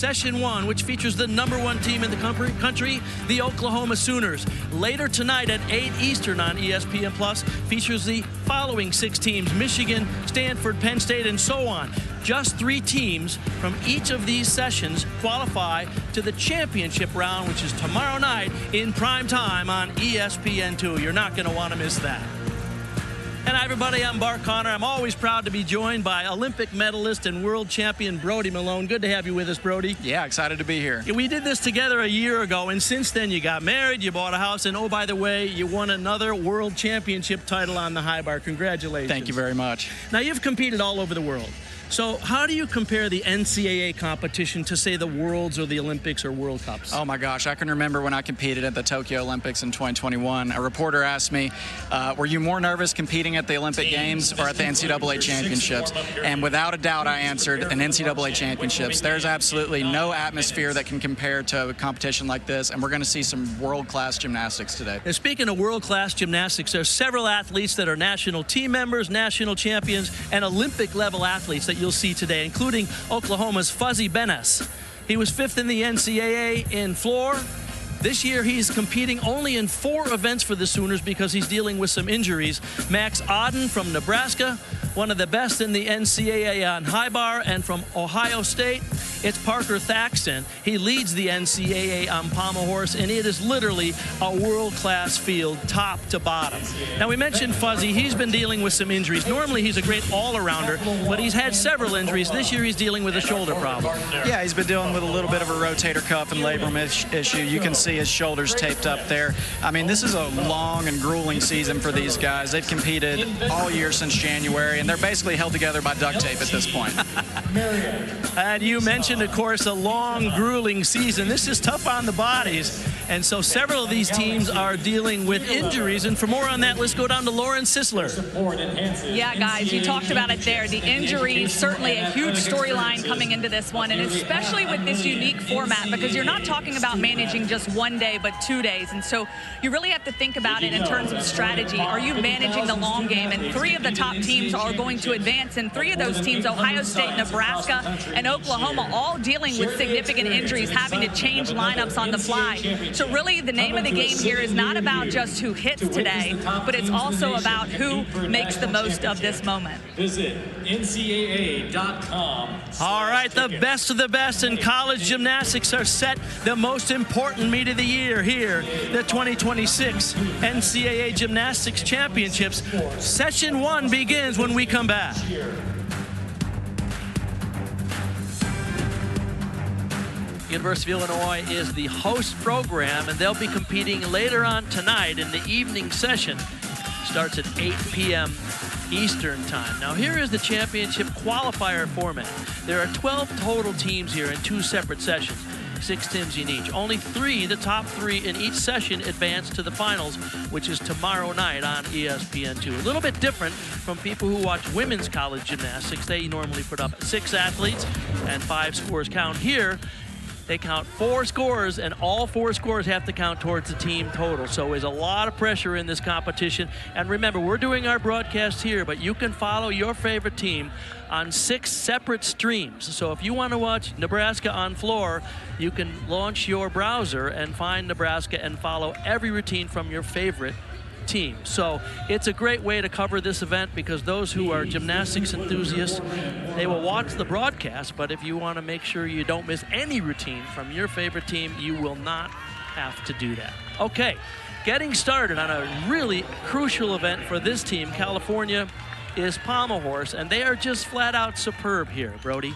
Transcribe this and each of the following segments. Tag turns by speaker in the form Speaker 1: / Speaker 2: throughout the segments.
Speaker 1: Session 1, which features the #1 team in the country, the Oklahoma Sooners. Later tonight at 8 Eastern on ESPN Plus features the following 6 teams: Michigan, Stanford, Penn State, and so on. Just 3 teams from each of these sessions qualify to the championship round, which is tomorrow night in prime time on ESPN2. You're not going to want to miss that. And hi, everybody, I'm Bart Connor. I'm always proud to be joined by Olympic medalist and world champion Brody Malone. Good to have you with us, Brody.
Speaker 2: Yeah, excited to be here.
Speaker 1: We did this together a year ago, and since then you got married, you bought a house, and oh, by the way, you won another world championship title on the high bar. Congratulations.
Speaker 2: Thank you very much.
Speaker 1: Now, you've competed all over the world. So how do you compare the NCAA competition to, say, the Worlds or the Olympics or World Cups?
Speaker 2: Oh, my gosh. I can remember when I competed at the Tokyo Olympics in 2021. A reporter asked me, were you more nervous competing at the Olympic Games or at the NCAA Championships? And without a doubt, I answered an NCAA Championships. There's absolutely no atmosphere that can compare to a competition like this, and we're going to see some world-class gymnastics today.
Speaker 1: Now, speaking of world-class gymnastics, there are several athletes that are national team members, national champions, and Olympic-level athletes that you'll see today, including Oklahoma's Fuzzy Benes. He was 5th in the NCAA in floor. This year, he's competing only in 4 events for the Sooners because he's dealing with some injuries. Max Auden from Nebraska, one of the best in the NCAA on high bar, and from Ohio State, it's Parker Thaxton. He leads the NCAA on pommel horse, and it is literally a world-class field, top to bottom. Now, we mentioned Fuzzy. He's been dealing with some injuries. Normally, he's a great all-arounder, but he's had several injuries. This year, he's dealing with a shoulder problem.
Speaker 2: Yeah, he's been dealing with a little bit of a rotator cuff and labrum issue. You can see his shoulders taped up there. I mean, this is a long and grueling season for these guys. They've competed all year since January, and they're basically held together by duct tape at this point.
Speaker 1: And you mentioned, of course, a long, grueling season. This is tough on the bodies, and so several of these teams are dealing with injuries. And for more on that, let's go down to Lauren Sisler.
Speaker 3: Yeah, guys, you talked about it there. The injuries, certainly a huge storyline coming into this one, and especially with this unique format, because you're not talking about managing just one day, but 2 days. And so you really have to think about it in terms of strategy. Are you managing the long game? And 3 of the top teams are going to advance, and 3 of those teams, Ohio State, Nebraska, and Oklahoma, all dealing with significant injuries, having to change lineups on the fly. So really the name of the game here is not about just who hits today, but it's also about who makes the most of this moment.
Speaker 4: Visit NCAA.com.
Speaker 1: All right, the best of the best in college gymnastics are set. The most important meet of the year here, the 2026 NCAA Gymnastics Championships. Session 1 begins when we come back. University of Illinois is the host program, and they'll be competing later on tonight in the evening session. Starts at 8 p.m. Eastern time. Now, here is the championship qualifier format. There are 12 total teams here in 2 separate sessions. 6 teams in each. Only 3, the top 3 in each session, advance to the finals, which is tomorrow night on ESPN2. A little bit different from people who watch women's college gymnastics. They normally put up 6 athletes and 5 scores count. Here, they count 4 scores, and all 4 scores have to count towards the team total. So there's a lot of pressure in this competition. And remember, we're doing our broadcast here, but you can follow your favorite team on 6 separate streams. So if you want to watch Nebraska on floor, you can launch your browser and find Nebraska and follow every routine from your favorite team. So it's a great way to cover this event, because those who are gymnastics enthusiasts, they will watch the broadcast, but if you want to make sure you don't miss any routine from your favorite team, you will not have to do that. Okay, getting started on a really crucial event for this team. California is pommel horse, and they are just flat out superb here, Brody.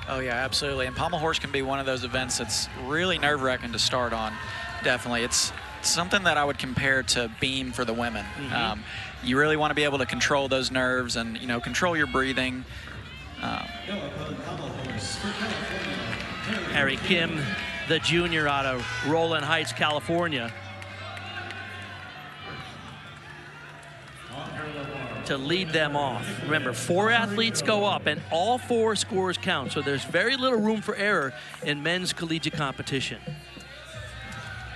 Speaker 2: Oh, yeah, absolutely. And pommel horse can be one of those events that's really nerve-wracking to start on. Definitely. It's something that I would compare to beam for the women. You really want to be able to control those nerves and, you know, control your breathing.
Speaker 1: Harry Kim, the junior out of Rowland Heights, California, to lead them off. Remember, 4 athletes go up, and all 4 scores count, so there's very little room for error in men's collegiate competition.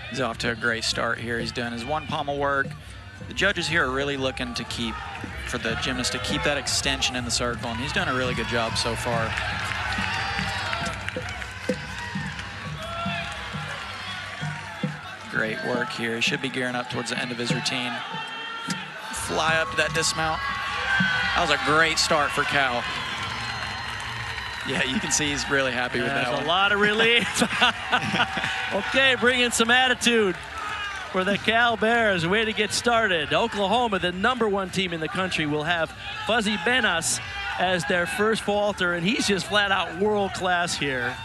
Speaker 2: He's off to a great start here. He's doing his 1 pommel work. The judges here are really looking to for the gymnast to keep that extension in the circle, and he's done a really good job so far. Great work here. He should be gearing up towards the end of his routine. Fly up to that dismount. That was a great start for Cal. Yeah, you can see he's really happy with that one.
Speaker 1: There's a lot of relief. Okay, bring in some attitude for the Cal Bears. Way to get started. Oklahoma, the #1 team in the country, will have Fuzzy Benas as their first vaulter, and he's just flat out world class here.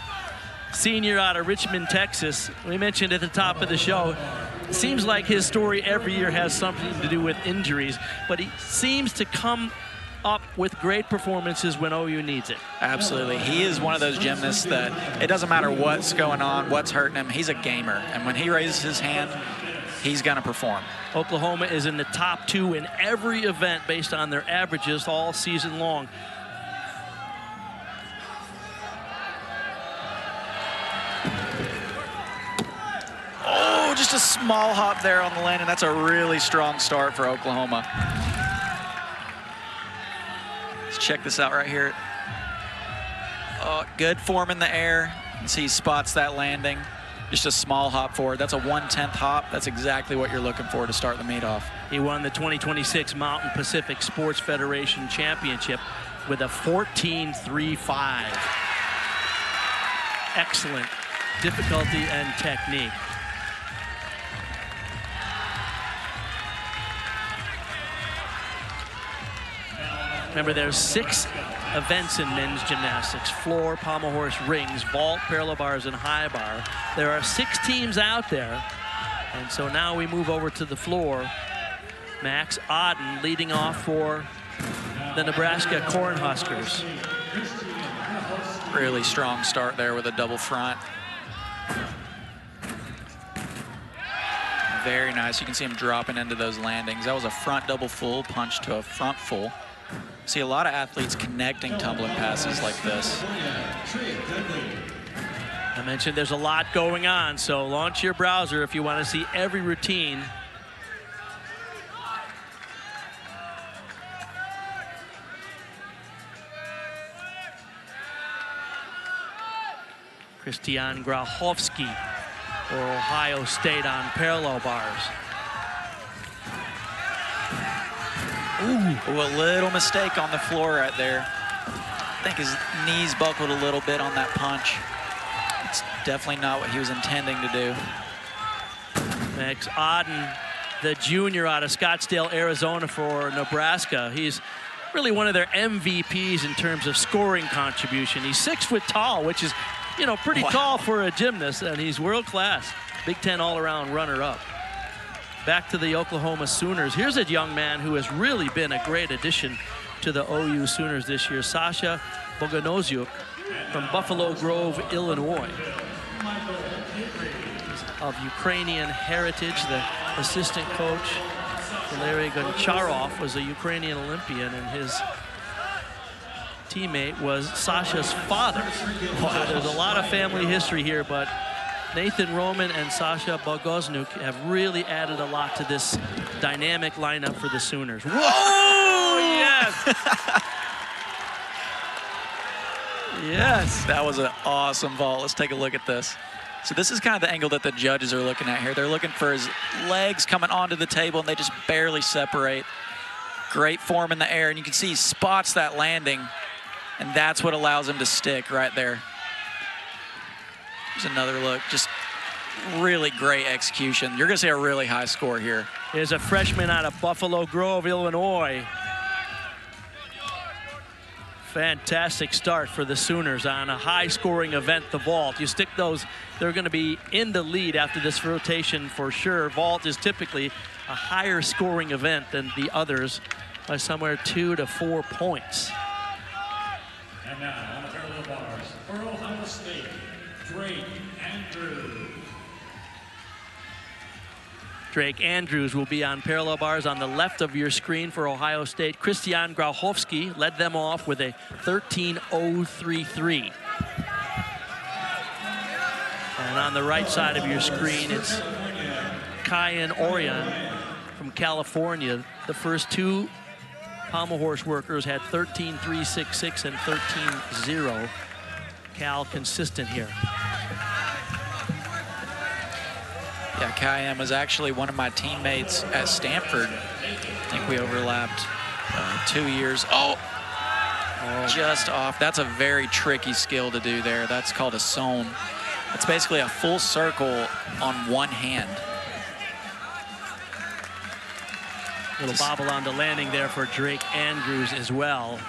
Speaker 1: Senior out of Richmond, Texas. We mentioned at the top of the show, it seems like his story every year has something to do with injuries, but he seems to come up with great performances when OU needs it.
Speaker 2: Absolutely. He is one of those gymnasts that it doesn't matter what's going on, what's hurting him, he's a gamer. And when he raises his hand, he's going to perform.
Speaker 1: Oklahoma is in the top 2 in every event based on their averages all season long.
Speaker 2: Oh, just a small hop there on the landing. That's a really strong start for Oklahoma. Let's check this out right here. Oh, good form in the air. You can see he spots that landing. Just a small hop forward. That's a 1/10 hop. That's exactly what you're looking for to start the meet off.
Speaker 1: He won the 2026 Mountain Pacific Sports Federation Championship with a 14.35. Excellent difficulty and technique. Remember, there's 6 events in men's gymnastics: floor, pommel horse, rings, vault, parallel bars, and high bar. There are 6 teams out there, and so now we move over to the floor. Max Odden leading off for the Nebraska Cornhuskers.
Speaker 2: Really strong start there with a double front. Very nice. You can see him dropping into those landings. That was a front double full punch to a front full. See a lot of athletes connecting tumbling passes like this.
Speaker 1: I mentioned there's a lot going on, so launch your browser if you want to see every routine. Christian Grachowski for Ohio State on parallel bars.
Speaker 2: Ooh, a little mistake on the floor right there. I think his knees buckled a little bit on that punch. It's definitely not what he was intending to do.
Speaker 1: Max Odden, the junior out of Scottsdale, Arizona for Nebraska. He's really one of their MVPs in terms of scoring contribution. He's 6 foot tall, which is, you know, pretty tall for a gymnast, and he's world class. Big Ten all-around runner-up. Back to the Oklahoma Sooners. Here's a young man who has really been a great addition to the OU Sooners this year, Sasha Boganoziuk from Buffalo Grove, Illinois. He's of Ukrainian heritage. The assistant coach, Valery Goncharov, was a Ukrainian Olympian, and his teammate was Sasha's father. So there's a lot of family history here, but Nathan Roman and Sasha Bogosnuk have really added a lot to this dynamic lineup for the Sooners. Whoa! Yes! Yes!
Speaker 2: That was an awesome vault. Let's take a look at this. So this is kind of the angle that the judges are looking at here. They're looking for his legs coming onto the table, and they just barely separate. Great form in the air, and you can see he spots that landing, and that's what allows him to stick right there. Here's another look. Just really great execution. You're going to see a really high score here.
Speaker 1: Here's a freshman out of Buffalo Grove, Illinois. Fantastic start for the Sooners on a high-scoring event, the vault. You stick those, they're going to be in the lead after this rotation for sure. Vault is typically a higher-scoring event than the others by somewhere 2 to 4 points.
Speaker 4: And now on the parallel bars for Ohio State, Drake Andrews.
Speaker 1: Drake Andrews will be on parallel bars on the left of your screen for Ohio State. Christian Grachowski led them off with a 13.033. And on the right side of your screen, it's Kyan Orion from California. The first 2 pommel horse workers had 13.366 and 13.0. Cal consistent here.
Speaker 2: Yeah, Kayam was actually one of my teammates at Stanford. I think we overlapped 2 years. Oh, just off. That's a very tricky skill to do there. That's called a sewn. It's basically a full circle on one hand.
Speaker 1: Little bobble on the landing there for Drake Andrews as well.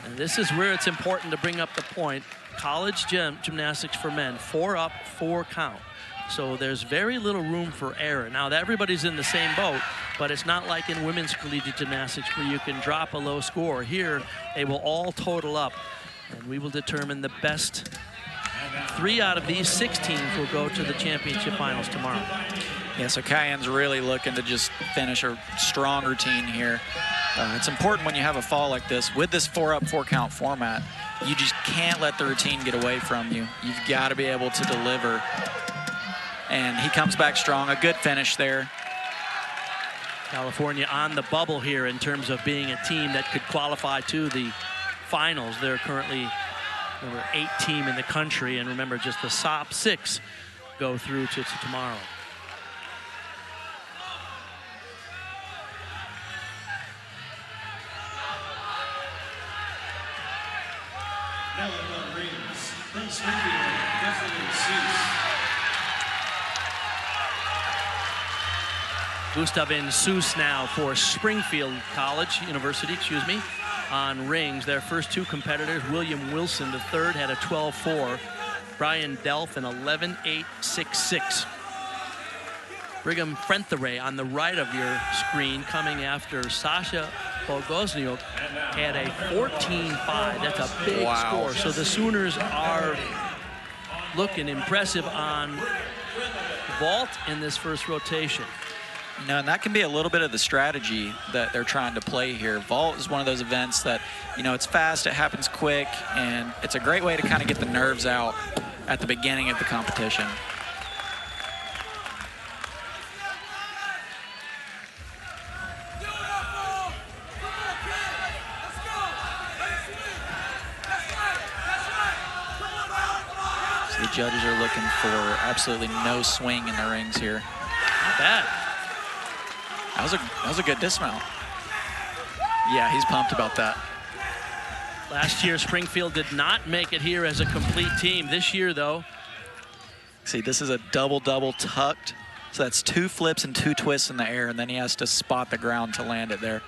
Speaker 1: And this is where it's important to bring up the point. College gymnastics for men, 4 up, 4 count. So there's very little room for error. Now, everybody's in the same boat, but it's not like in women's collegiate gymnastics where you can drop a low score. Here, they will all total up, and we will determine the best 3 out of these 6 teams will go to the championship finals tomorrow.
Speaker 2: Yeah, so Kayan's really looking to just finish a strong routine here. It's important when you have a fall like this. With this 4 up, 4 count format, you just can't let the routine get away from you. You've got to be able to deliver. And he comes back strong. A good finish there.
Speaker 1: California on the bubble here in terms of being a team that could qualify to the finals. They're currently number 8 team in the country. And remember, just the top 6 go through to tomorrow.
Speaker 4: Now on the rings, from Springfield, Desiree Seuss.
Speaker 1: Gustavin Seuss now for Springfield University, on rings. Their first 2 competitors, William Wilson, the third, had a 12-4. Brian Delph, an 11-8-6-6. Brigham Frenthere on the right of your screen, coming after Sasha Bogosniuk, had a 14-5. That's a big score. So the Sooners are looking impressive on vault in this first rotation.
Speaker 2: You know, and that can be a little bit of the strategy that they're trying to play here. Vault is one of those events that, you know, it's fast, it happens quick, and it's a great way to kind of get the nerves out at the beginning of the competition. So the judges are looking for absolutely no swing in the rings here.
Speaker 1: Not bad.
Speaker 2: That was a good dismount. Yeah, he's pumped about that.
Speaker 1: Last year, Springfield did not make it here as a complete team. This year, though.
Speaker 2: See, this is a double-double tucked. So that's 2 flips and 2 twists in the air, and then he has to spot the ground to land it there.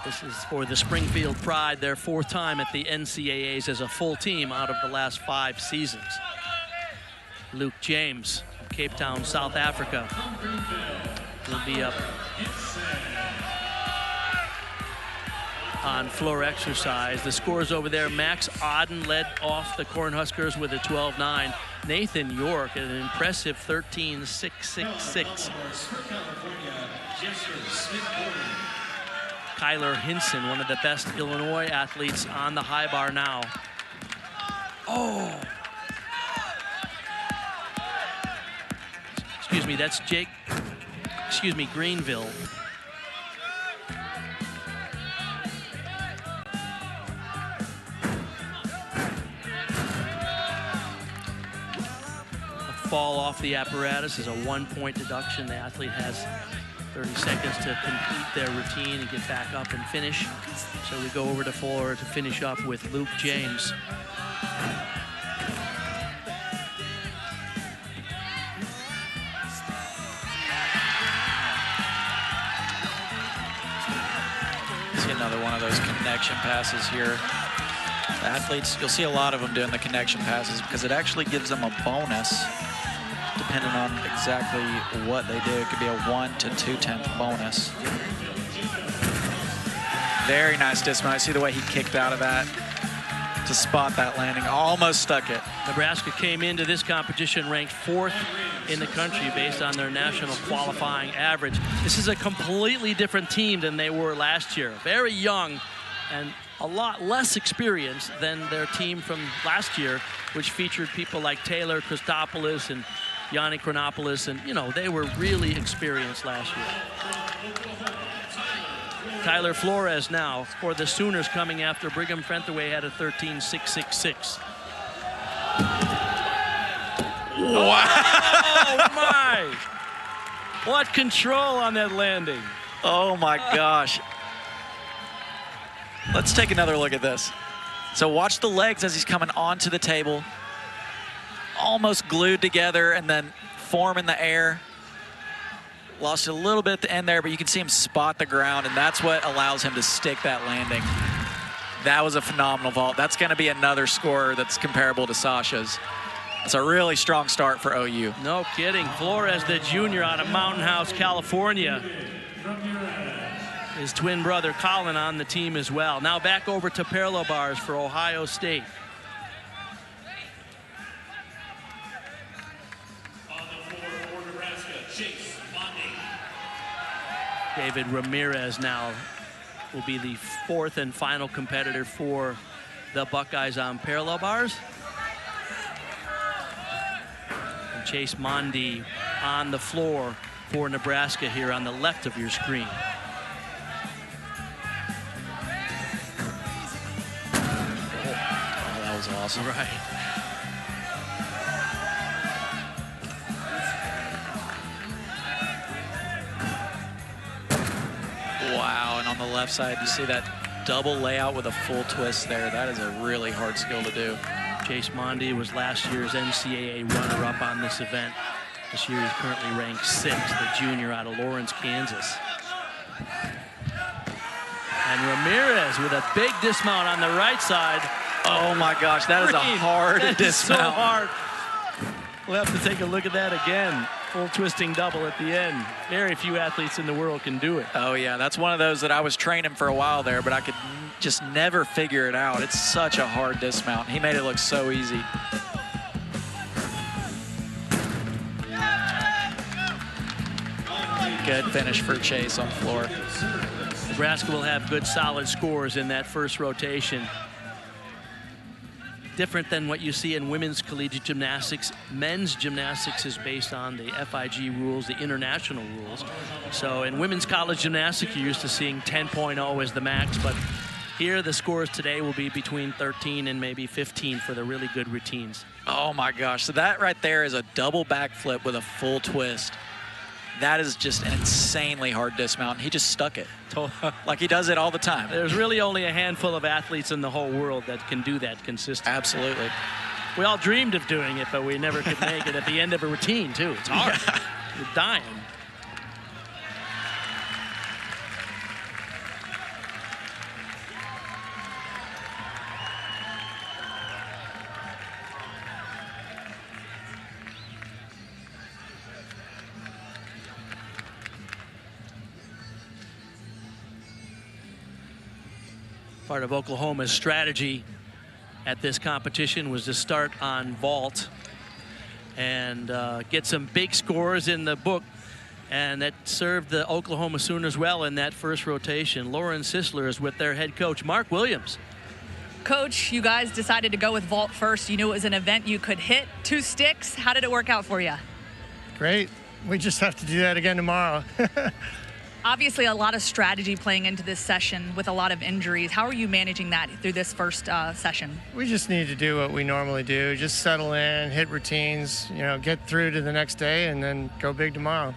Speaker 1: This is for the Springfield Pride, their 4th time at the NCAAs as a full team out of the last 5 seasons. Luke James, Cape Town, South Africa, will be up on floor exercise. The scores over there, Max Auden led off the Cornhuskers with a 12-9. Nathan York at an impressive 13-6-6-6. Kyler Hinson, one of the best Illinois athletes on the high bar now. Oh! Excuse me, that's Greenville. A fall off the apparatus is a 1-point deduction. The athlete has 30 seconds to complete their routine and get back up and finish. So we go over to floor to finish up with Luke James.
Speaker 2: Another one of those connection passes here. The athletes, you'll see a lot of them doing the connection passes because it actually gives them a bonus depending on exactly what they do. It could be a 1 to 2/10 bonus. Very nice dismount. I see the way he kicked out of that to spot that landing. Almost stuck it.
Speaker 1: Nebraska came into this competition ranked 4th in the country based on their national qualifying average. This is a completely different team than they were last year. Very young and a lot less experienced than their team from last year, which featured people like Taylor Christopoulos and Yanni Chronopoulos, and you know, they were really experienced last year. Tyler Flores now for the Sooners, coming after Brigham Frenthere had a 13-6-6-6.
Speaker 2: Wow.
Speaker 1: Oh, my. What control on that landing.
Speaker 2: Oh, my gosh. Let's take another look at this. So watch the legs as he's coming onto the table. Almost glued together and then form in the air. Lost a little bit at the end there, but you can see him spot the ground, and that's what allows him to stick that landing. That was a phenomenal vault. That's going to be another score that's comparable to Sasha's. It's a really strong start for OU.
Speaker 1: No kidding. Flores, the junior out of Mountain House, California. His twin brother Colin on the team as well. Now back over to parallel bars for Ohio State.
Speaker 4: On the floor for Nebraska, Chase Monday.
Speaker 1: David Ramirez now will be the fourth and final competitor for the Buckeyes on parallel bars. And Chase Mondi on the floor for Nebraska here on the left of your screen.
Speaker 2: Oh, that was awesome.
Speaker 1: Right.
Speaker 2: Wow, and on the left side, you see that double layout with a full twist there. That is a really hard skill to do.
Speaker 1: Chase Mondi was last year's NCAA runner-up on this event. This year he's currently ranked 6th, the junior out of Lawrence, Kansas. And Ramirez with a big dismount on the right side.
Speaker 2: Oh my gosh, that is a hard
Speaker 1: That is so
Speaker 2: dismount.
Speaker 1: hard. We'll have to take a look at that again. Full twisting double at the end. Very few athletes in the world can do it.
Speaker 2: Oh yeah, that's one of those that I was training for a while there, but I could just never figure it out. It's such a hard dismount. He made it look so easy. Good finish for Chase on the floor.
Speaker 1: Nebraska will have good solid scores in that first rotation. Different than what you see in women's collegiate gymnastics. Men's gymnastics is based on the FIG rules, the international rules. So in women's college gymnastics, you're used to seeing 10.0 as the max, but here the scores today will be between 13 and maybe 15 for the really good routines.
Speaker 2: Oh my gosh, so that right there is a double backflip with a full twist. That is just an insanely hard dismount. He just stuck it. Like he does it all the time.
Speaker 1: There's really only a handful of athletes in the whole world that can do that consistently.
Speaker 2: Absolutely.
Speaker 1: We all dreamed of doing it, but we never could make it at the end of a routine, too. It's hard.
Speaker 2: Yeah.
Speaker 1: You're dying. Part of Oklahoma's strategy at this competition was to start on vault and get some big scores in the book, and that served the Oklahoma Sooners well in that first rotation. Lauren Sisler is with their head coach, Mark Williams.
Speaker 3: Coach, you guys decided to go with vault first. You knew it was an event you could hit 2 sticks. How did it work out for you?
Speaker 5: Great. We just have to do that again tomorrow.
Speaker 3: Obviously, a lot of strategy playing into this session with a lot of injuries. How are you managing that through this first session?
Speaker 5: We just need to do what we normally do. Just settle in, hit routines, get through to the next day, and then go big tomorrow.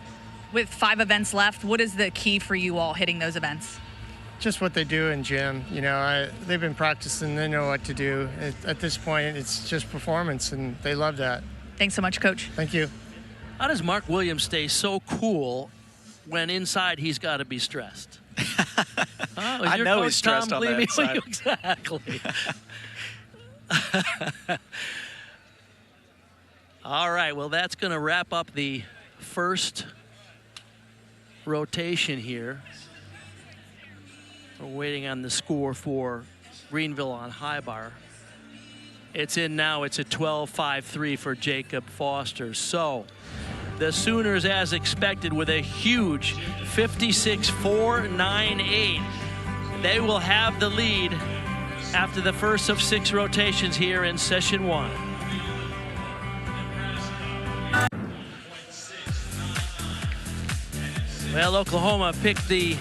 Speaker 3: With 5 events left, what is the key for you all hitting those events?
Speaker 5: Just what they do in gym. They've been practicing. They know what to do. At this point, it's just performance, and they love that.
Speaker 3: Thanks so much, Coach.
Speaker 5: Thank you.
Speaker 1: How does Mark Williams stay so cool when inside he's got to be stressed?
Speaker 2: I know he's stressed
Speaker 1: Tom
Speaker 2: on the inside.
Speaker 1: Exactly. All right, well, that's going to wrap up the first rotation here. We're waiting on the score for Greenville on high bar. It's in now. It's a 12-5-3 for Jacob Foster. So the Sooners, as expected, with a huge 56-4-9-8. They will have the lead after the first of 6 rotations here in session 1. Well, Oklahoma picked the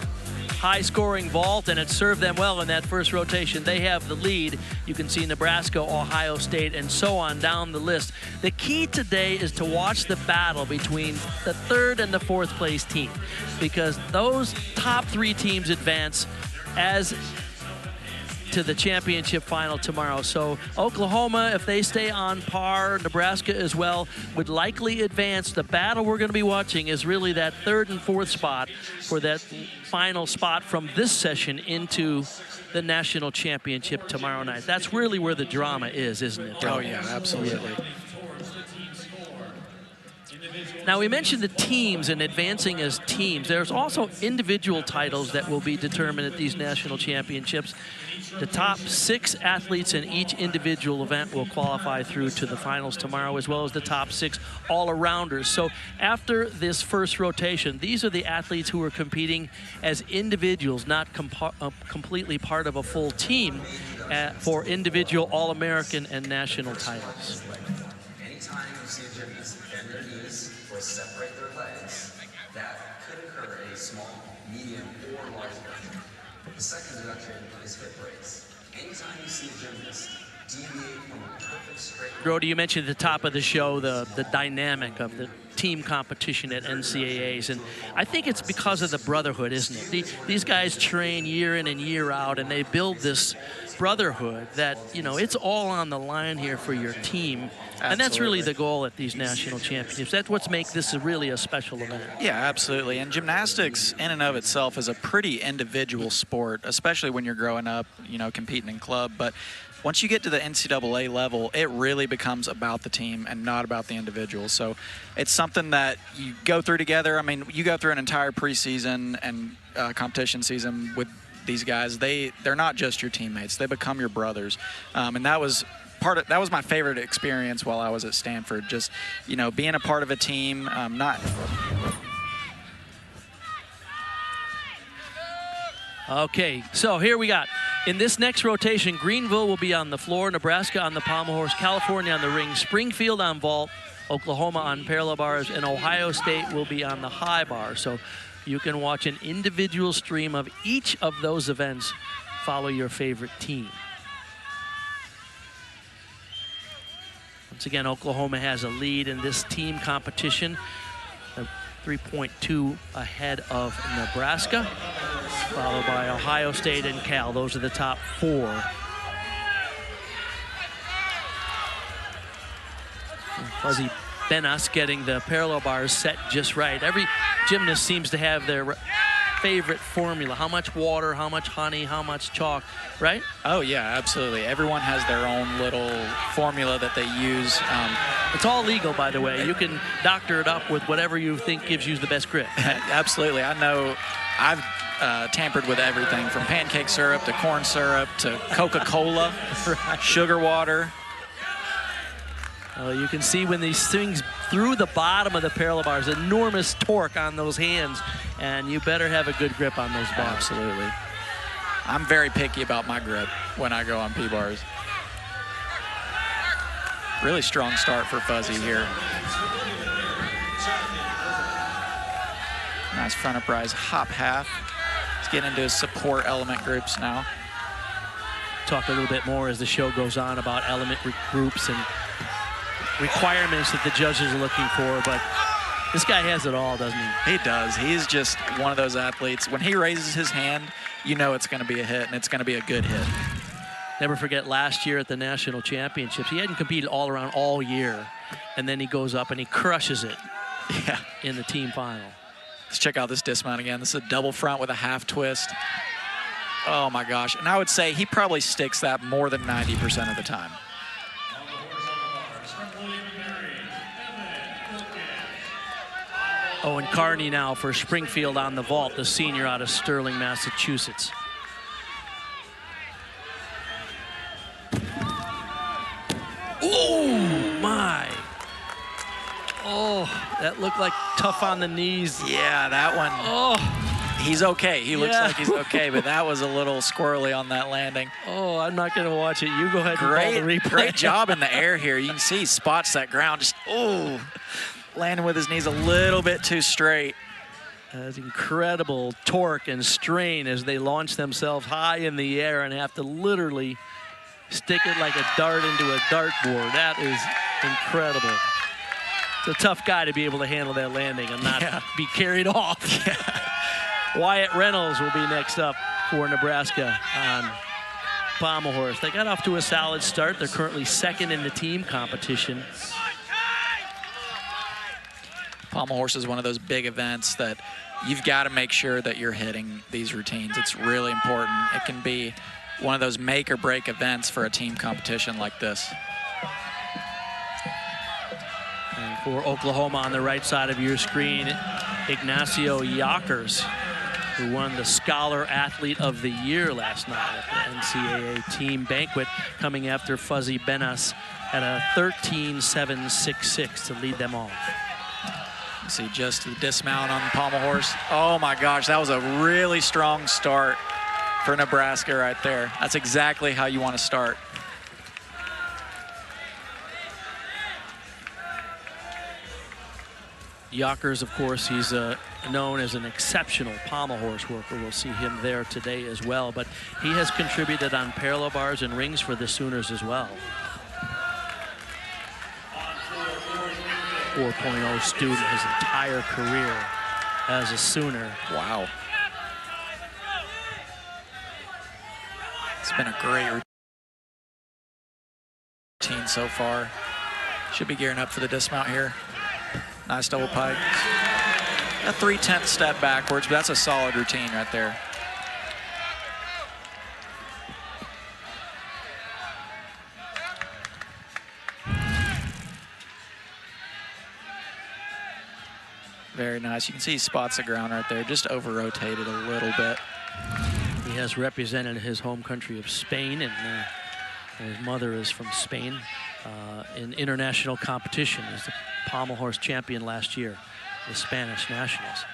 Speaker 1: high-scoring vault, and it served them well in that first rotation. They have the lead. You can see Nebraska, Ohio State, and so on down the list. The key today is to watch the battle between the third and the fourth place team, because those top 3 teams advance as to the championship final tomorrow. So Oklahoma, if they stay on par, Nebraska as well, would likely advance. The battle we're going to be watching is really that third and fourth spot for that final spot from this session into the national championship tomorrow night. That's really where the drama is, isn't it?
Speaker 2: Oh, yeah, absolutely.
Speaker 1: Now, we mentioned the teams and advancing as teams. There's also individual titles that will be determined at these national championships. The top 6 athletes in each individual event will qualify through to the finals tomorrow, as well as the top 6 all-arounders. So after this first rotation, these are the athletes who are competing as individuals, not completely part of a full team for individual All-American and national titles.
Speaker 6: Anytime you see a gymnast bend their knees or separate their legs, that could occur at a small, medium, or large deduction. The second deduction is hip raise. Anytime you see a gymnast deviate from a perfect straight line.
Speaker 1: Brody, you mentioned at the top of the show the dynamic of the team competition at NCAAs, and I think it's because of the brotherhood, isn't it? These guys train year in and year out, and they build this brotherhood that, you know, it's all on the line here for your team. And that's really the goal at these national championships. That's what makes this really a special event.
Speaker 2: Yeah, absolutely. And gymnastics in and of itself is a pretty individual sport, especially when you're growing up, you know, competing in club. But once you get to the NCAA level, it really becomes about the team and not about the individual. So it's something that you go through together. I mean, you go through an entire preseason and competition season with these guys. They're not just your teammates. They become your brothers. And that was my favorite experience while I was at Stanford. Just, you know, being a part of a team,
Speaker 1: Okay, so here we got, in this next rotation, Greenville will be on the floor, Nebraska on the pommel horse, California on the ring, Springfield on vault, Oklahoma on parallel bars, and Ohio State will be on the high bar. So you can watch an individual stream of each of those events. Follow your favorite team. Once again, Oklahoma has a lead in this team competition, 3.2 ahead of Nebraska, followed by Ohio State and Cal. Those are the top 4. Fuzzy Benas getting the parallel bars set just right. Every gymnast seems to have their favorite formula. How much water, how much honey, how much chalk, right?
Speaker 2: Oh, yeah, absolutely. Everyone has their own little formula that they use.
Speaker 1: It's all legal, by the way. You can doctor it up with whatever you think gives you the best grip.
Speaker 2: Absolutely. I know I've tampered with everything from pancake syrup to corn syrup to Coca-Cola, sugar water.
Speaker 1: You can see when these swings through the bottom of the parallel bars, enormous torque on those hands, and you better have a good grip on those bars.
Speaker 2: Absolutely. I'm very picky about my grip when I go on P-bars. Really strong start for Fuzzy here. Nice front uprise hop half. He's getting into his support element groups now.
Speaker 1: Talk a little bit more as the show goes on about element groups and requirements that the judges are looking for, but this guy has it all, doesn't he?
Speaker 2: He does. He's just one of those athletes. When he raises his hand, you know it's going to be a hit, and it's going to be a good hit.
Speaker 1: Never forget last year at the national championships, he hadn't competed all around all year, and then he goes up and he crushes it in the team final.
Speaker 2: Let's check out this dismount again. This is a double front with a half twist. Oh my gosh. And I would say he probably sticks that more than 90% of the time.
Speaker 1: Owen Carney now for Springfield on the vault, the senior out of Sterling, Massachusetts. Oh, my. Oh, that looked like tough on the knees.
Speaker 2: Yeah, that one.
Speaker 1: Oh.
Speaker 2: He's okay. He looks like he's okay, but that was a little squirrely on that landing.
Speaker 1: Oh, I'm not going to watch it. You go ahead and call the replay.
Speaker 2: Great job in the air here. You can see he spots that ground. Just, landing with his knees a little bit too straight.
Speaker 1: has incredible torque and strain as they launch themselves high in the air and have to literally stick it like a dart into a dartboard. That is incredible. It's a tough guy to be able to handle that landing and not be carried off. Wyatt Reynolds will be next up for Nebraska on pommel horse. They got off to a solid start. They're currently second in the team competition.
Speaker 2: Pommel horse is one of those big events that you've got to make sure that you're hitting these routines. It's really important. It can be one of those make or break events for a team competition like this.
Speaker 1: And for Oklahoma on the right side of your screen, Ignacio Yockers, who won the Scholar Athlete of the Year last night at the NCAA team banquet, coming after Fuzzy Benas at a 13.766 to lead them off.
Speaker 2: See just the dismount on the pommel horse. Oh my gosh, that was a really strong start for Nebraska right there. That's exactly how you want to start.
Speaker 1: Yockers, of course, he's known as an exceptional pommel horse worker. We'll see him there today as well, but he has contributed on parallel bars and rings for the Sooners as well. 4.0 student his entire career as a Sooner.
Speaker 2: Wow. It's been a great routine so far. Should be gearing up for the dismount here. Nice double pike. A 3/10 step backwards, but that's a solid routine right there. Very nice. You can see he spots the ground right there, just over-rotated a little bit.
Speaker 1: He has represented his home country of Spain, and his mother is from Spain in international competition. He's the pommel horse champion last year, the Spanish Nationals.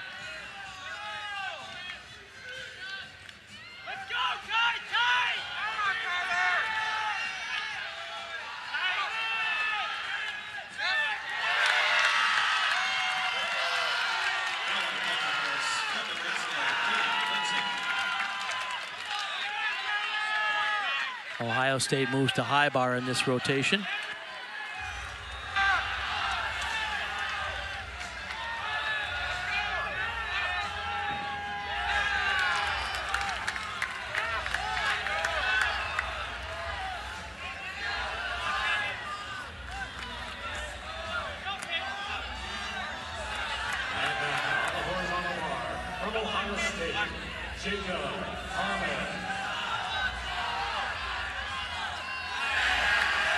Speaker 1: Ohio State moves to high bar in this rotation.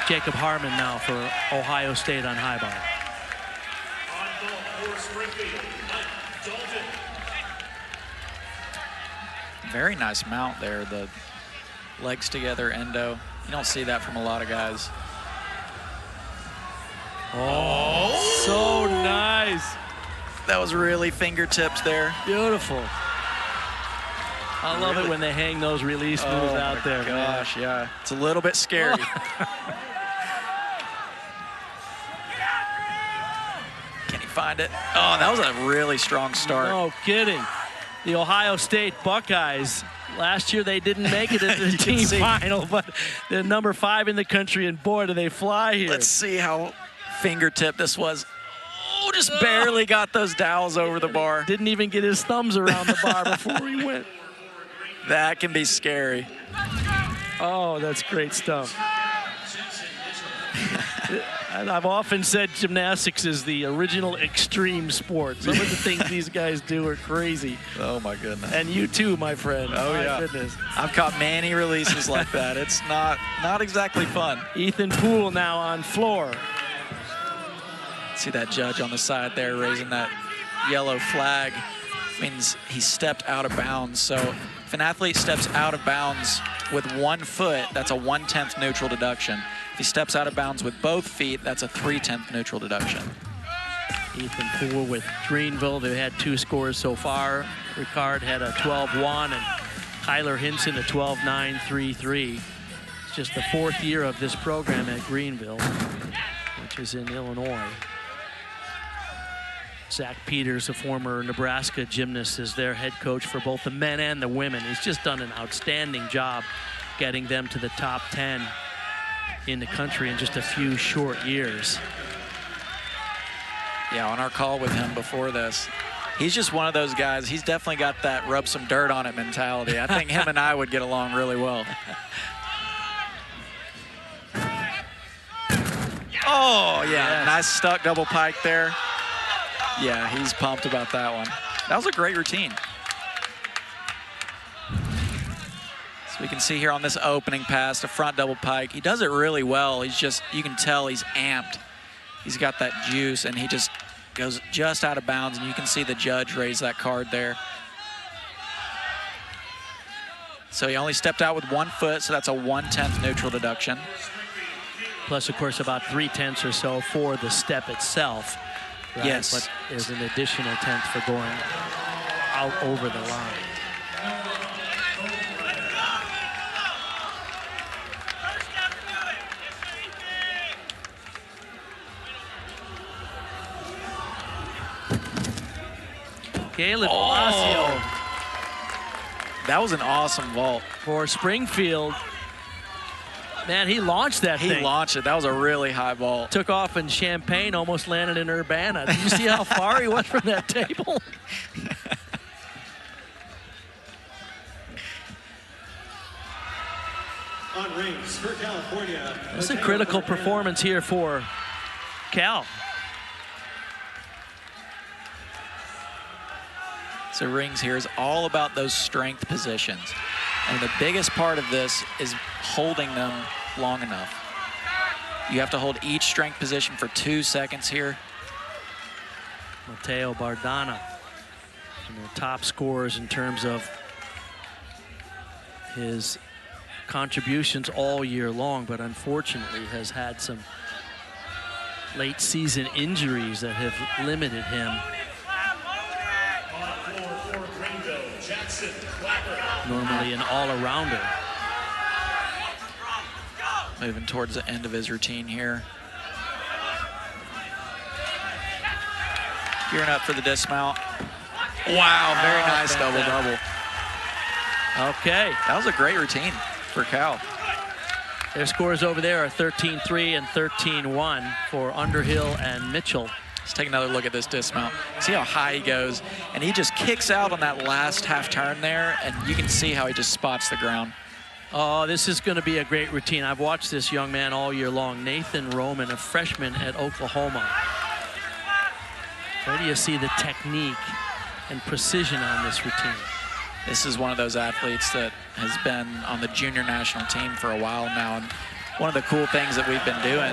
Speaker 1: Jacob Harmon now for Ohio State on high bar.
Speaker 2: Very nice mount there, the legs together, endo. You don't see that from a lot of guys.
Speaker 1: Oh, so nice.
Speaker 2: That was really fingertips there.
Speaker 1: Beautiful. I love it when they hang those release moves out there.
Speaker 2: Gosh, yeah. It's a little bit scary. Can he find it? Oh, that was a really strong start.
Speaker 1: No kidding. The Ohio State Buckeyes, last year they didn't make it into the team final, but they're number 5 in the country, and boy, do they fly here.
Speaker 2: Let's see how fingertip this was. Oh, just barely got those dowels over the bar.
Speaker 1: Didn't even get his thumbs around the bar before he went.
Speaker 2: That can be scary.
Speaker 1: Oh, that's great stuff. And I've often said gymnastics is the original extreme sport. Some of the things these guys do are crazy.
Speaker 2: Oh, my goodness.
Speaker 1: And you too, my friend.
Speaker 2: Oh,
Speaker 1: my
Speaker 2: yeah.
Speaker 1: goodness.
Speaker 2: I've caught many releases like that. It's not exactly fun.
Speaker 1: Ethan Poole now on floor.
Speaker 2: See that judge on the side there raising that yellow flag. Means he stepped out of bounds. So if an athlete steps out of bounds with 1 foot, that's a 1/10 neutral deduction. If he steps out of bounds with both feet, that's a 3/10 neutral deduction.
Speaker 1: Ethan Poole with Greenville. They had 2 scores so far. Ricard had a 12-1 and Kyler Hinson a 12-9-3-3. It's just the 4th year of this program at Greenville, which is in Illinois. Zach Peters, a former Nebraska gymnast, is their head coach for both the men and the women. He's just done an outstanding job getting them to the top 10 in the country in just a few short years.
Speaker 2: Yeah, on our call with him before this, he's just one of those guys. He's definitely got that rub some dirt on it mentality. I think him and I would get along really well. Oh, yeah, nice stuck double pike there. Yeah, he's pumped about that one. That was a great routine. So we can see here on this opening pass, the front double pike. He does it really well. He's just, you can tell he's amped. He's got that juice, and he just goes just out of bounds, and you can see the judge raise that card there. So he only stepped out with 1 foot, so that's a 1/10 neutral deduction.
Speaker 1: Plus, of course, about 3/10 or so for the step itself. Right?
Speaker 2: Yes.
Speaker 1: But there's an additional 10th for going out over the line. Caleb Palacio.
Speaker 2: That was an awesome vault.
Speaker 1: For Springfield. Man, he launched that thing.
Speaker 2: He launched it. That was a really high vault.
Speaker 1: Took off in Champaign, almost landed in Urbana. Did you see how far he was from that table?
Speaker 4: On rings for California.
Speaker 1: That's a critical performance here for Cal.
Speaker 2: So rings here is all about those strength positions. And the biggest part of this is holding them long enough. You have to hold each strength position for 2 seconds here.
Speaker 1: Mateo Bardana, one of the top scorers in terms of his contributions all year long, but unfortunately has had some late season injuries that have limited him. Normally an all-arounder.
Speaker 2: Moving towards the end of his routine here. Gearing up for the dismount. Wow, very nice double-double.
Speaker 1: Okay.
Speaker 2: That was a great routine for Cal.
Speaker 1: Their scores over there are 13-3 and 13-1 for Underhill and Mitchell.
Speaker 2: Let's take another look at this dismount. See how high he goes, and he just kicks out on that last half turn there, and you can see how he just spots the ground.
Speaker 1: Oh, this is going to be a great routine. I've watched this young man all year long, Nathan Roman, a freshman at Oklahoma. Where do you see the technique and precision on this routine?
Speaker 2: This is one of those athletes that has been on the junior national team for a while now. And one of the cool things that we've been doing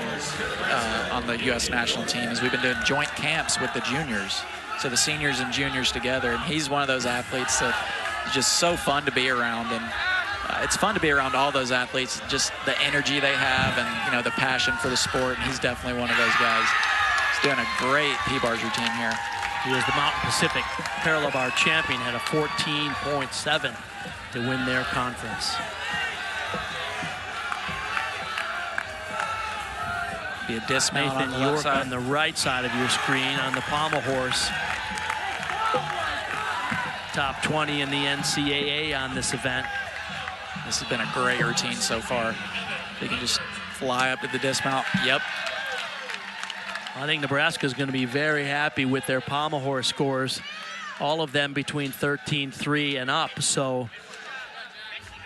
Speaker 2: on the U.S. national team is we've been doing joint camps with the juniors. So the seniors and juniors together. And he's one of those athletes that is just so fun to be around. And it's fun to be around all those athletes, just the energy they have and, you know, the passion for the sport. And he's definitely one of those guys. He's doing a great P-bars routine here.
Speaker 1: He is the Mountain Pacific parallel bar champion, had a 14.7 to win their conference.
Speaker 2: Be a dismount
Speaker 1: Nathan
Speaker 2: on the
Speaker 1: York
Speaker 2: side.
Speaker 1: on the right side of your screen on the pommel horse. Top 20 in the NCAA on this event.
Speaker 2: This has been a great routine so far. They can just fly up to the dismount. Yep.
Speaker 1: I think Nebraska is going to be very happy with their pommel horse scores, all of them between 13-3 and up. So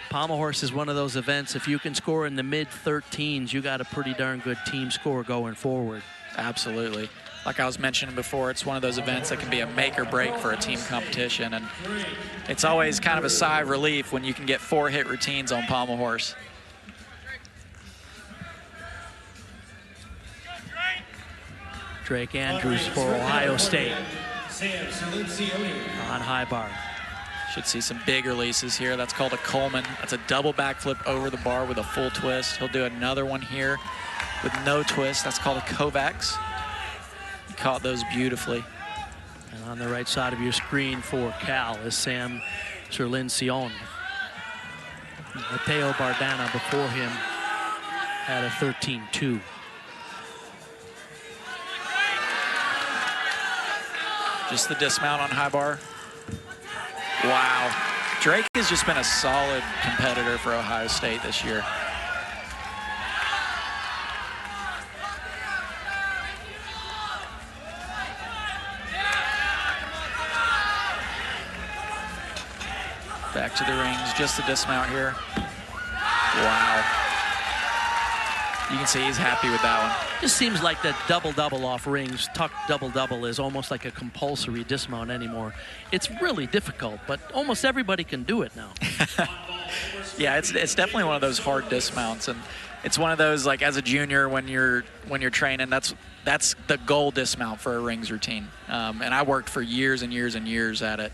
Speaker 1: pommel horse is one of those events, if you can score in the mid-13s, you got a pretty darn good team score going forward.
Speaker 2: Absolutely. Like I was mentioning before, it's one of those events that can be a make or break for a team competition. And it's always kind of a sigh of relief when you can get 4 hit routines on pommel horse.
Speaker 1: Drake Andrews for Ohio State on high bar.
Speaker 2: Should see some big releases here. That's called a Coleman. That's a double backflip over the bar with a full twist. He'll do another one here with no twist. That's called a Kovacs. He caught those beautifully.
Speaker 1: And on the right side of your screen for Cal is Sam Serlincion. Mateo Bardana before him had a 13-2.
Speaker 2: Just the dismount on high bar. Wow. Drake has just been a solid competitor for Ohio State this year. Back to the rings, just the dismount here. Wow. You can see he's happy with that one.
Speaker 1: Just seems like that double-double off rings, tuck double-double is almost like a compulsory dismount anymore. It's really difficult, but almost everybody can do it now.
Speaker 2: Yeah, it's definitely one of those hard dismounts, and it's one of those, like, as a junior when you're training, that's the goal dismount for a rings routine. And I worked for years and years and years at it.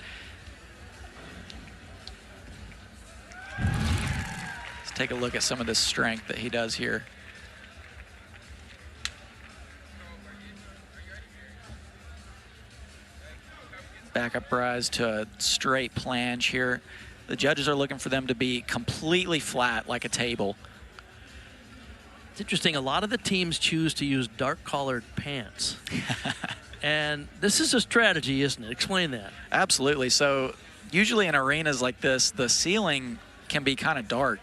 Speaker 2: Let's take a look at some of the strength that he does here. Back up rise to a straight planche here. The judges are looking for them to be completely flat like a table.
Speaker 1: It's interesting, a lot of the teams choose to use dark colored pants. And this is a strategy, isn't it? Explain that.
Speaker 2: Absolutely. So usually in arenas like this, the ceiling can be kind of dark.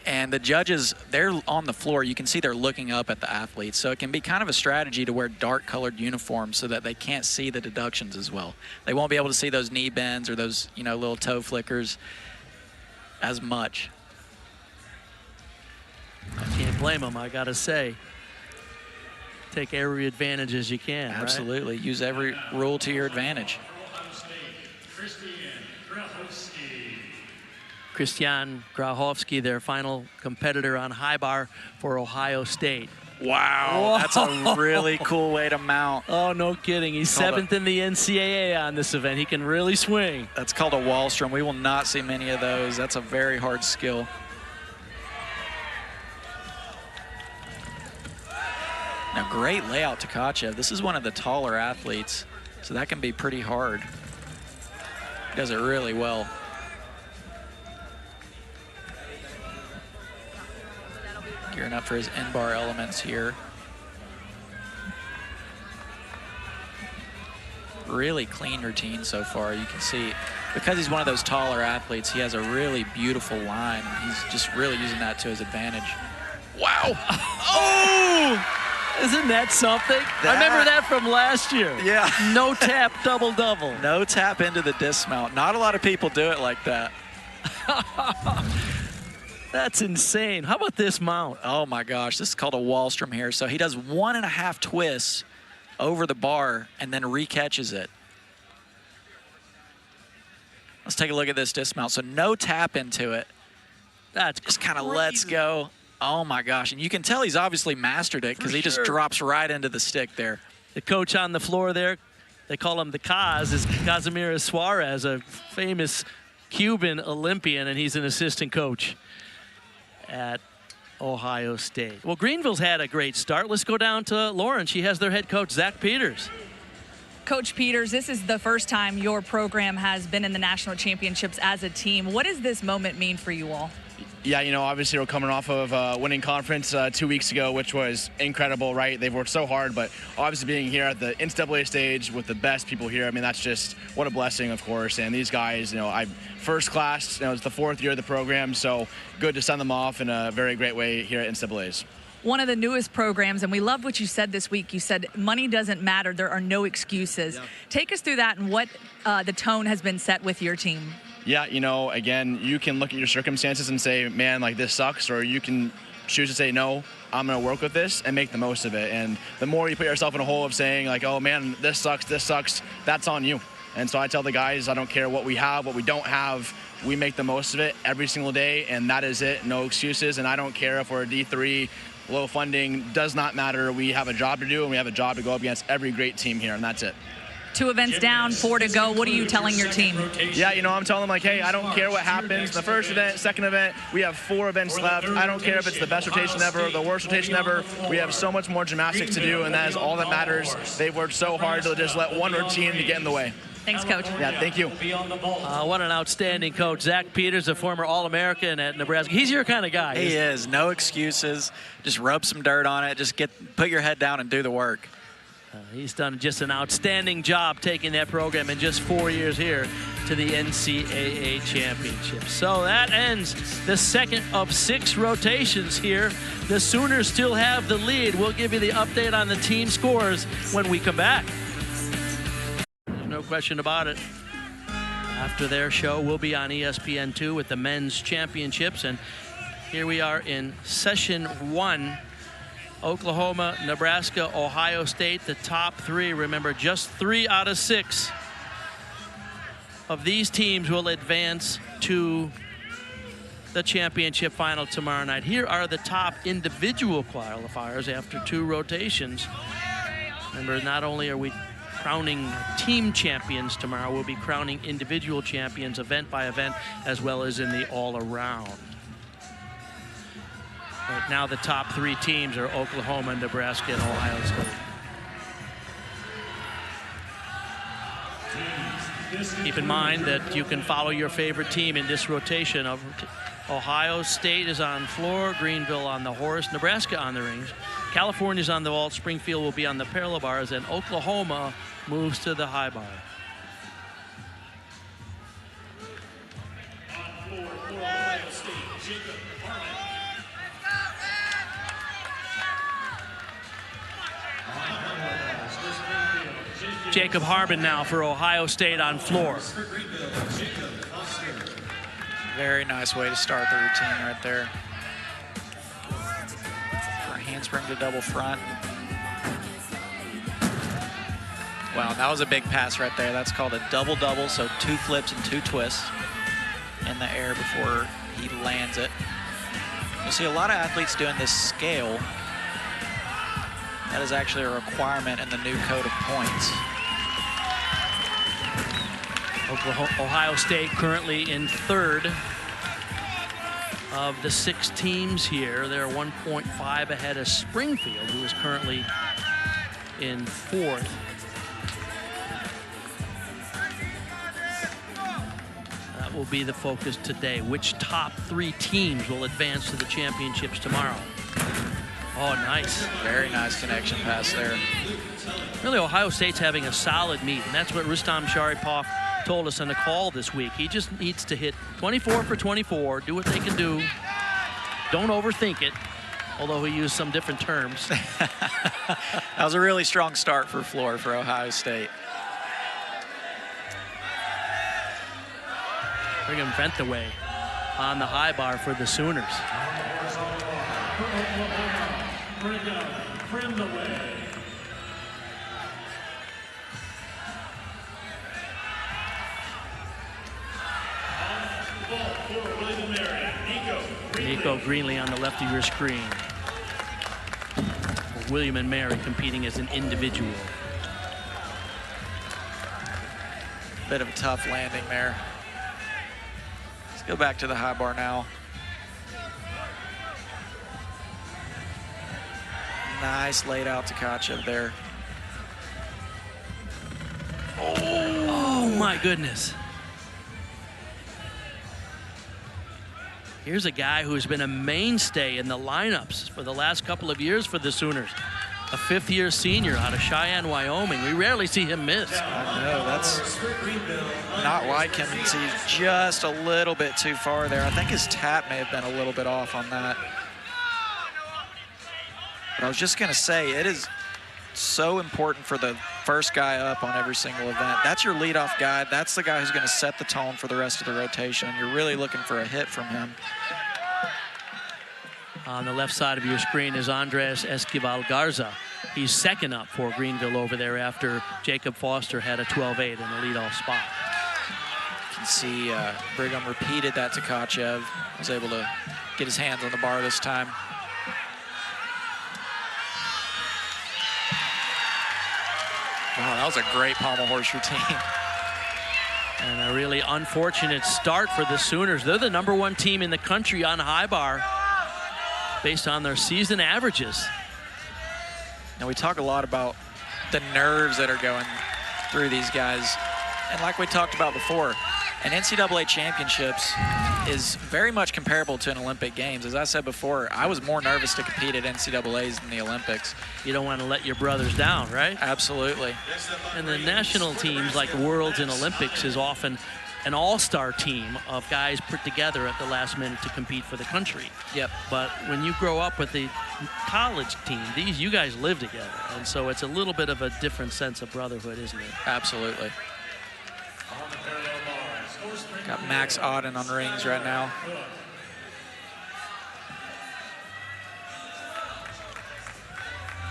Speaker 2: And the judges, they're on the floor. You can see they're looking up at the athletes. So it can be kind of a strategy to wear dark colored uniforms so that they can't see the deductions as well. They won't be able to see those knee bends or those, you know, little toe flickers as much.
Speaker 1: I can't blame them, I gotta say. Take every advantage as you can.
Speaker 2: Absolutely. Right? Use every rule to your advantage.
Speaker 1: Christian Grachowski, their final competitor on high bar for Ohio State.
Speaker 2: Wow, that's a really cool way to mount.
Speaker 1: Oh, no kidding. He's 7th in the NCAA on this event. He can really swing.
Speaker 2: That's called a Wallstrom. We will not see many of those. That's a very hard skill. Now, great layout to Tkachev. This is one of the taller athletes, so that can be pretty hard. He does it really well. Gearing up for his in-bar elements here. Really clean routine so far. You can see, because he's one of those taller athletes, he has a really beautiful line. He's just really using that to his advantage. Wow! Oh!
Speaker 1: Isn't that something? I remember that from last year.
Speaker 2: Yeah.
Speaker 1: No tap, double-double.
Speaker 2: No tap into the dismount. Not a lot of people do it like that.
Speaker 1: That's insane. How about this mount?
Speaker 2: Oh my gosh, this is called a Wallstrom here. So he does 1.5 twists over the bar and then recatches it. Let's take a look at this dismount. So no tap into it.
Speaker 1: That's
Speaker 2: just kind of lets go. Oh my gosh, and you can tell he's obviously mastered it because he just drops right into the stick there.
Speaker 1: The coach on the floor there, they call him the Kaz, is Casimiro Suarez, a famous Cuban Olympian, and he's an assistant coach at Ohio State. Well, Greenville's had a great start. Let's go down to Lauren. She has their head coach, Zach Peters.
Speaker 3: Coach Peters, this is the first time your program has been in the national championships as a team. What does this moment mean for you all?
Speaker 7: Yeah, you know, obviously we're coming off of winning conference 2 weeks ago, which was incredible, right? They've worked so hard, but obviously being here at the NCAA stage with the best people here, I mean, that's just what a blessing, of course. And these guys, you know, first class, you know, it's the 4th year of the program, so good to send them off in a very great way here at NCAA's.
Speaker 3: One of the newest programs, and we love what you said this week. You said money doesn't matter. There are no excuses. Yeah. Take us through that and what the tone has been set with your team.
Speaker 7: Yeah, you know, again, you can look at your circumstances and say, man, like this sucks, or you can choose to say, no, I'm going to work with this and make the most of it. And the more you put yourself in a hole of saying like, oh man, this sucks, that's on you. And so I tell the guys, I don't care what we have, what we don't have, we make the most of it every single day, and that is it, no excuses. And I don't care if we're a D3, low funding, does not matter. We have a job to do, and we have a job to go up against every great team here, and that's it.
Speaker 3: 2 events down, 4 to go. What are you telling your team?
Speaker 7: Yeah, you know, I'm telling them, like, hey, I don't care what happens. The first event, second event, we have 4 events left. I don't care if it's the best rotation ever or the worst rotation ever. We have so much more gymnastics to do, and that is all that matters. They've worked so hard to just let one routine to get in the way.
Speaker 3: Thanks, Coach.
Speaker 7: Yeah, thank you.
Speaker 1: What an outstanding coach. Zach Peters, a former All-American at Nebraska. He's your kind of guy.
Speaker 2: He is. No excuses. Just rub some dirt on it. Just put your head down and do the work.
Speaker 1: He's done just an outstanding job taking that program in just 4 years here to the NCAA championship. So that ends the second of 6 rotations here. The Sooners still have the lead. We'll give you the update on the team scores when we come back. There's no question about it. After their show, we'll be on ESPN2 with the men's championships. And here we are in session 1. Oklahoma, Nebraska, Ohio State, the top 3. Remember, just 3 out of 6 of these teams will advance to the championship final tomorrow night. Here are the top individual qualifiers after 2 rotations. Remember, not only are we crowning team champions tomorrow, we'll be crowning individual champions event by event, as well as in the all-around. Right now, the top 3 teams are Oklahoma, Nebraska, and Ohio State. Keep in mind that you can follow your favorite team in this rotation. Of Ohio State is on floor, Greenville on the horse, Nebraska on the rings, California's on the vault, Springfield will be on the parallel bars, and Oklahoma moves to the high bar.
Speaker 4: On floor for Ohio State, Jacob Harmon.
Speaker 1: Jacob Harbin now for Ohio State on floor.
Speaker 2: Very nice way to start the routine right there. For a handspring to double front. Wow, that was a big pass right there. That's called a double-double, so 2 flips and 2 twists in the air before he lands it. You'll see a lot of athletes doing this scale. That is actually a requirement in the new code of points.
Speaker 1: Ohio State currently in 3rd of the 6 teams here. They're 1.5 ahead of Springfield, who is currently in 4th. That will be the focus today. Which top 3 teams will advance to the championships tomorrow? Oh, nice.
Speaker 2: Very nice connection pass there.
Speaker 1: Really, Ohio State's having a solid meet, and that's what Rustam Sharipov told us on the call this week. He just needs to hit 24 for 24, do what they can do. Don't overthink it, although he used some different terms.
Speaker 2: That was a really strong start for floor for Ohio State.
Speaker 1: Bring him Bentaway on the high bar for the Sooners. Nico Greenlee on the left of your screen. William and Mary competing as an individual.
Speaker 2: Bit of a tough landing there. Let's go back to the high bar now. Nice laid out to Tkachev there.
Speaker 1: Oh my goodness. Here's a guy who's been a mainstay in the lineups for the last couple of years for the Sooners. A 5th-year senior out of Cheyenne, Wyoming. We rarely see him miss.
Speaker 2: I know, that's not like him. He's just a little bit too far there. I think his tap may have been a little bit off on that. But I was just going to say, it is so important for the first guy up on every single event. That's your leadoff guy. That's the guy who's going to set the tone for the rest of the rotation. You're really looking for a hit from him.
Speaker 1: On the left side of your screen is Andres Esquivel Garza. He's 2nd up for Greenville over there after Jacob Foster had a 12-8 in the leadoff spot.
Speaker 2: You can see Brigham repeated that to Tkachev. Was able to get his hands on the bar this time. Wow, that was a great pommel horse routine.
Speaker 1: And a really unfortunate start for the Sooners. They're the #1 team in the country on high bar based on their season averages.
Speaker 2: Now, we talk a lot about the nerves that are going through these guys. And like we talked about before, And NCAA championships is very much comparable to an Olympic Games. As I said before, I was more nervous to compete at NCAAs than the Olympics.
Speaker 1: You don't want to let your brothers down, right?
Speaker 2: Absolutely.
Speaker 1: And the national teams, like Worlds and Olympics, is often an all-star team of guys put together at the last minute to compete for the country.
Speaker 2: Yep.
Speaker 1: But when you grow up with the college team, you guys live together. And so it's a little bit of a different sense of brotherhood, isn't it?
Speaker 2: Absolutely. Got Max Auden on rings right now.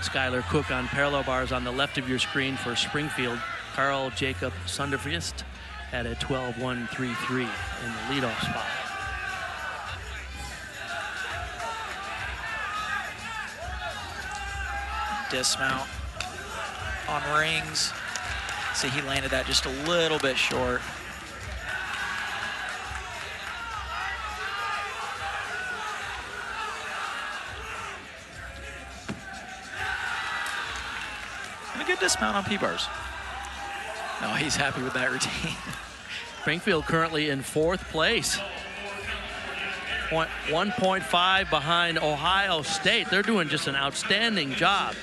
Speaker 1: Skylar Cook on parallel bars on the left of your screen for Springfield. Carl Jacob Sunderfist at a 12-1-3-3 in the leadoff spot.
Speaker 2: Dismount on rings. See, he landed that just a little bit short. And a good dismount on P-bars. No, he's happy with that routine.
Speaker 1: Springfield currently in 4th place. 1.5 behind Ohio State. They're doing just an outstanding job.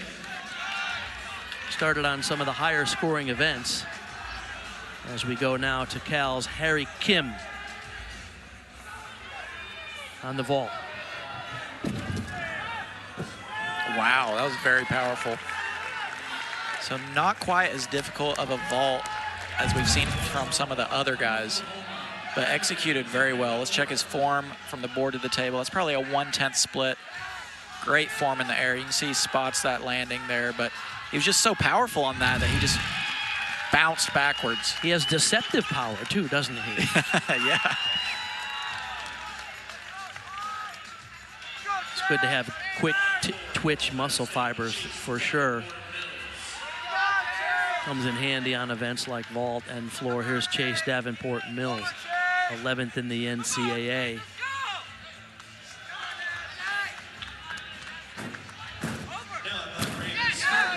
Speaker 1: Started on some of the higher scoring events. As we go now to Cal's Harry Kim on the vault.
Speaker 2: Wow, that was very powerful. So not quite as difficult of a vault as we've seen from some of the other guys, but executed very well. Let's check his form from the board to the table. That's probably a 1/10 split. Great form in the air. You can see he spots that landing there, but he was just so powerful on that he just bounced backwards.
Speaker 1: He has deceptive power too, doesn't he?
Speaker 2: Yeah.
Speaker 1: It's good to have quick twitch muscle fibers for sure. Comes in handy on events like vault and floor. Here's Chase Davenport Mills, 11th in the NCAA.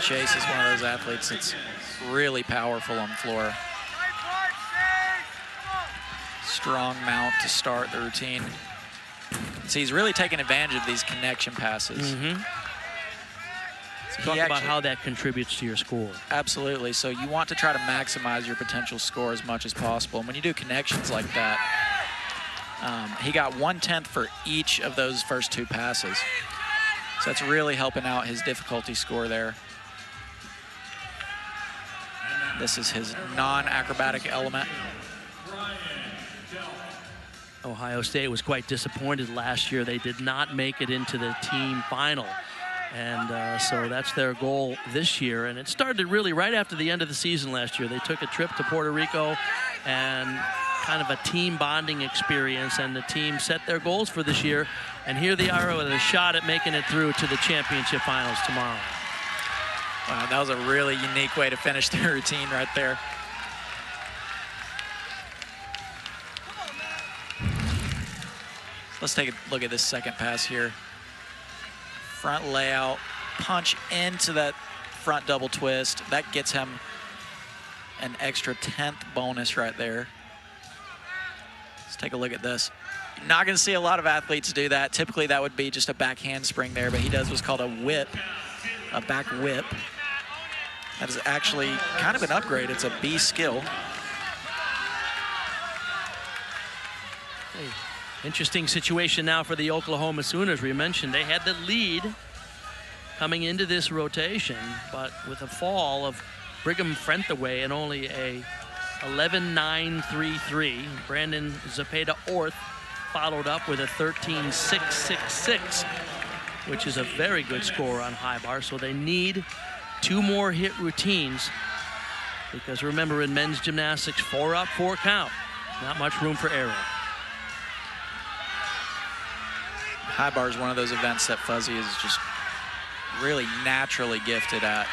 Speaker 2: Chase is one of those athletes that's really powerful on floor. Strong mount to start the routine. So he's really taking advantage of these connection passes.
Speaker 1: Talk about how that contributes to your score.
Speaker 2: Absolutely. So you want to try to maximize your potential score as much as possible. And when you do connections like that, he got 1/10 for each of those first 2 passes. So that's really helping out his difficulty score there. This is his non-acrobatic element.
Speaker 1: Ohio State was quite disappointed last year. They did not make it into the team final. And so that's their goal this year. And it started really right after the end of the season last year. They took a trip to Puerto Rico and kind of a team bonding experience, and the team set their goals for this year. And here they are with a shot at making it through to the championship finals tomorrow.
Speaker 2: Wow, that was a really unique way to finish their routine right there. Let's take a look at this second pass here. Front layout, punch into that front double twist. That gets him an extra 10th bonus right there. Let's take a look at this. You're not going to see a lot of athletes do that. Typically that would be just a back handspring there, but he does what's called a whip, a back whip. That is actually kind of an upgrade. It's a B skill.
Speaker 1: Hey. Interesting situation now for the Oklahoma Sooners. We mentioned they had the lead coming into this rotation, but with a fall of Brigham Frentaway and only a 11-9-3-3. Brandon Zepeda-Orth followed up with a 13-6-6-6, which is a very good score on high bar. So they need 2 more hit routines, because remember, in men's gymnastics, 4 up, 4 count. Not much room for error.
Speaker 2: High bar is one of those events that Fuzzy is just really naturally gifted at.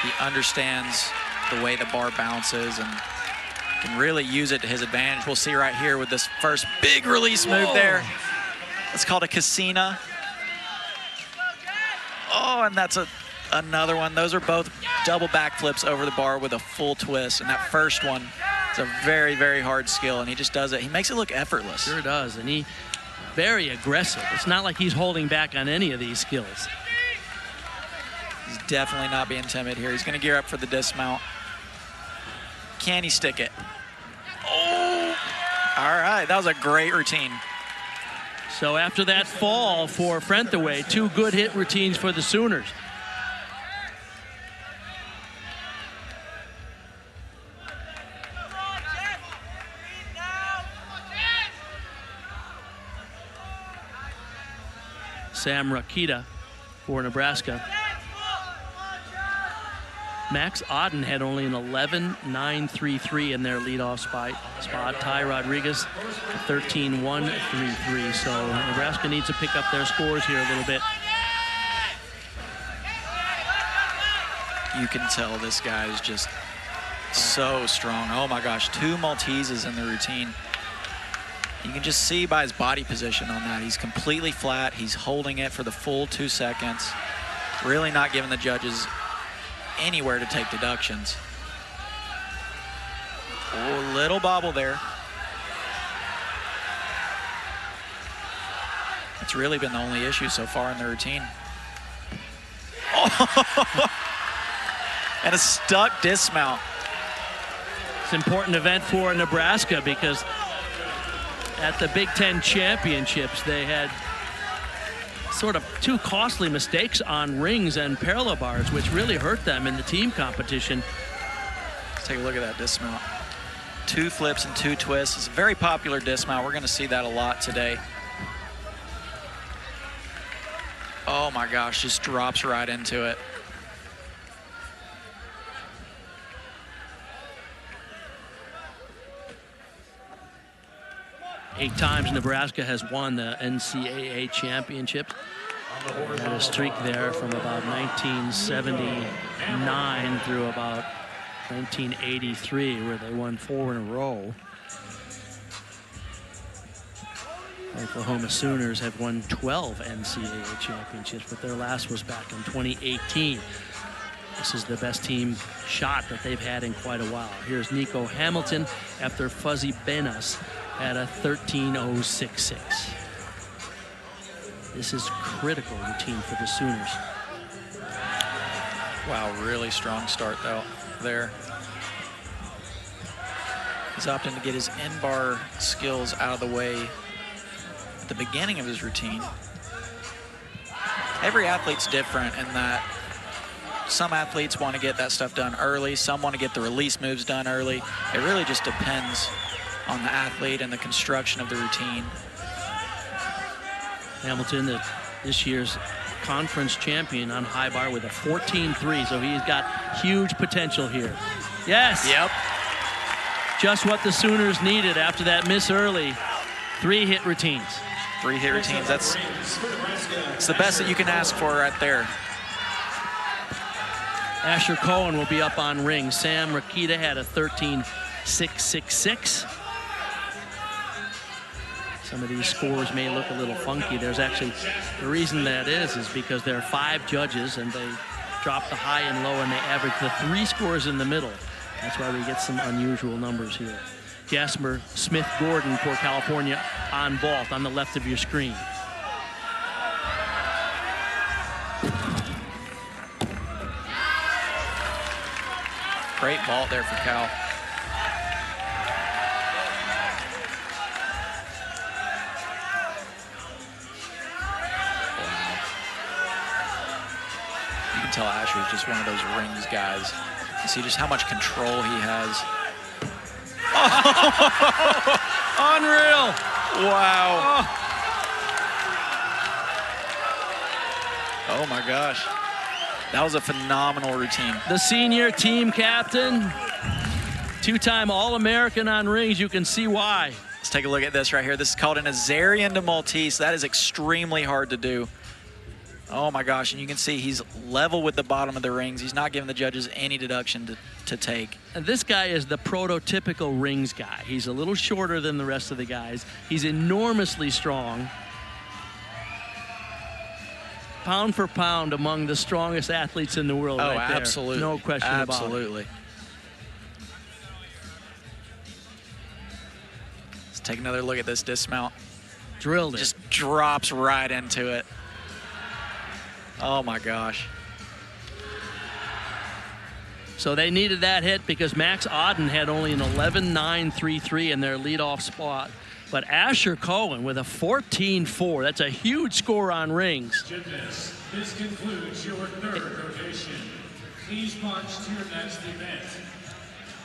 Speaker 2: He understands the way the bar bounces and can really use it to his advantage. We'll see right here with this first big release move there. It's called a Casina. Oh, and that's another one. Those are both double backflips over the bar with a full twist. And that first one It's a very, very hard skill, and he just does it. He makes it look effortless.
Speaker 1: Sure does, and he very aggressive. It's not like he's holding back on any of these skills.
Speaker 2: He's definitely not being timid here. He's going to gear up for the dismount. Can he stick it? Oh! All right, that was a great routine.
Speaker 1: So after that fall for Frentaway, 2 good hit routines for the Sooners. Sam Rakita for Nebraska. Max Auden had only an 11.933 in their leadoff spot. Ty Rodriguez, 13.133. So Nebraska needs to pick up their scores here a little bit.
Speaker 2: You can tell this guy is just so strong. Oh my gosh, 2 Maltesers in the routine. You can just see by his body position on that. He's completely flat. He's holding it for the full 2 seconds. Really not giving the judges anywhere to take deductions. Oh, little bobble there. It's really been the only issue so far in the routine. Oh. And a stuck dismount.
Speaker 1: It's an important event for Nebraska because at the Big Ten Championships, they had sort of 2 costly mistakes on rings and parallel bars, which really hurt them in the team competition.
Speaker 2: Let's take a look at that dismount. 2 flips and 2 twists. It's a very popular dismount. We're going to see that a lot today. Oh my gosh, just drops right into it.
Speaker 1: Eight times Nebraska has won the NCAA championships. Had a streak there from about 1979 through about 1983, where they won 4 in a row. Oklahoma Sooners have won 12 NCAA championships, but their last was back in 2018. This is the best team shot that they've had in quite a while. Here's Nico Hamilton after Fuzzy Benas at a 13.066. This is critical routine for the Sooners.
Speaker 2: Wow, really strong start though there. He's opting to get his N-bar skills out of the way at the beginning of his routine. Every athlete's different in that some athletes want to get that stuff done early, some want to get the release moves done early. It really just depends on the athlete and the construction of the routine.
Speaker 1: Hamilton, this year's conference champion on high bar with a 14.3, so he's got huge potential here. Yes.
Speaker 2: Yep.
Speaker 1: Just what the Sooners needed after that miss early. 3 hit routines.
Speaker 2: 3 hit routines. It's the best that you can ask for right there.
Speaker 1: Asher Cohen will be up on ring. Sam Rakita had a 13.666. Some of these scores may look a little funky. There's actually, the reason that is because there are 5 judges and they drop the high and low and they average the 3 scores in the middle. That's why we get some unusual numbers here. Jasper Smith-Gordon for California on vault on the left of your screen.
Speaker 2: Great vault there for Cal. Tell Asher is just one of those rings guys. You see just how much control he has.
Speaker 1: Oh, unreal.
Speaker 2: Wow. Oh my gosh. That was a phenomenal routine.
Speaker 1: The senior team captain, 2-time All-American on rings. You can see why.
Speaker 2: Let's take a look at this right here. This is called an Azarian to Maltese. That is extremely hard to do. Oh my gosh, and you can see he's level with the bottom of the rings. He's not giving the judges any deduction to take.
Speaker 1: And this guy is the prototypical rings guy. He's a little shorter than the rest of the guys. He's enormously strong. Pound for pound among the strongest athletes in the world right there.
Speaker 2: Absolutely.
Speaker 1: No question about it.
Speaker 2: Absolutely. Take another look at this dismount.
Speaker 1: Drilled it.
Speaker 2: Just drops right into it. Oh my gosh.
Speaker 1: So they needed that hit because Max Auden had only an 11.933 in their leadoff spot. But Asher Cohen with a 14.4. That's a huge score on rings.
Speaker 4: Gymnasts, this concludes your third rotation. Please march to your next event.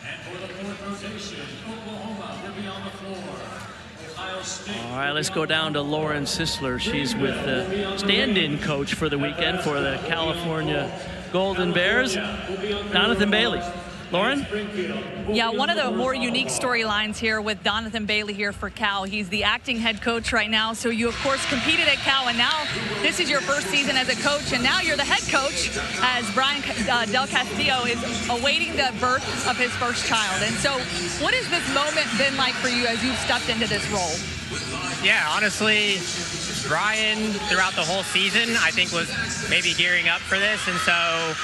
Speaker 4: And for the fourth rotation, Oklahoma will be on the floor. Ohio State.
Speaker 1: All right, let's go down to Lauren Sisler. She's with the stand-in coach for the weekend for the California Golden Bears, Donathan Bailey. Lauren?
Speaker 3: Yeah, one of the more unique storylines here with Donathan Bailey here for Cal. He's the acting head coach right now. So you, of course, competed at Cal, and now this is your first season as a coach, and now you're the head coach as Brian Del Castillo is awaiting the birth of his first child. And so what has this moment been like for you as you've stepped into this role?
Speaker 8: Yeah, honestly, Brian, throughout the whole season, I think was maybe gearing up for this, and so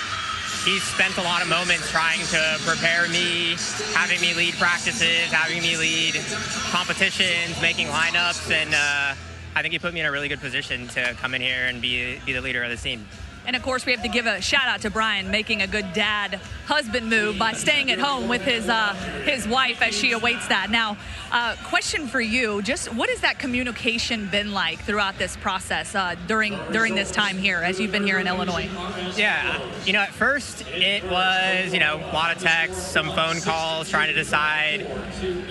Speaker 8: he's spent a lot of moments trying to prepare me, having me lead practices, having me lead competitions, making lineups, and I think he put me in a really good position to come in here and be the leader of the team.
Speaker 3: And, of course, we have to give a shout-out to Brian making a good dad-husband move by staying at home with his wife as she awaits that. Now, question for you, just what has that communication been like throughout this process during this time here as you've been here in Illinois?
Speaker 8: Yeah, at first it was, a lot of texts, some phone calls, trying to decide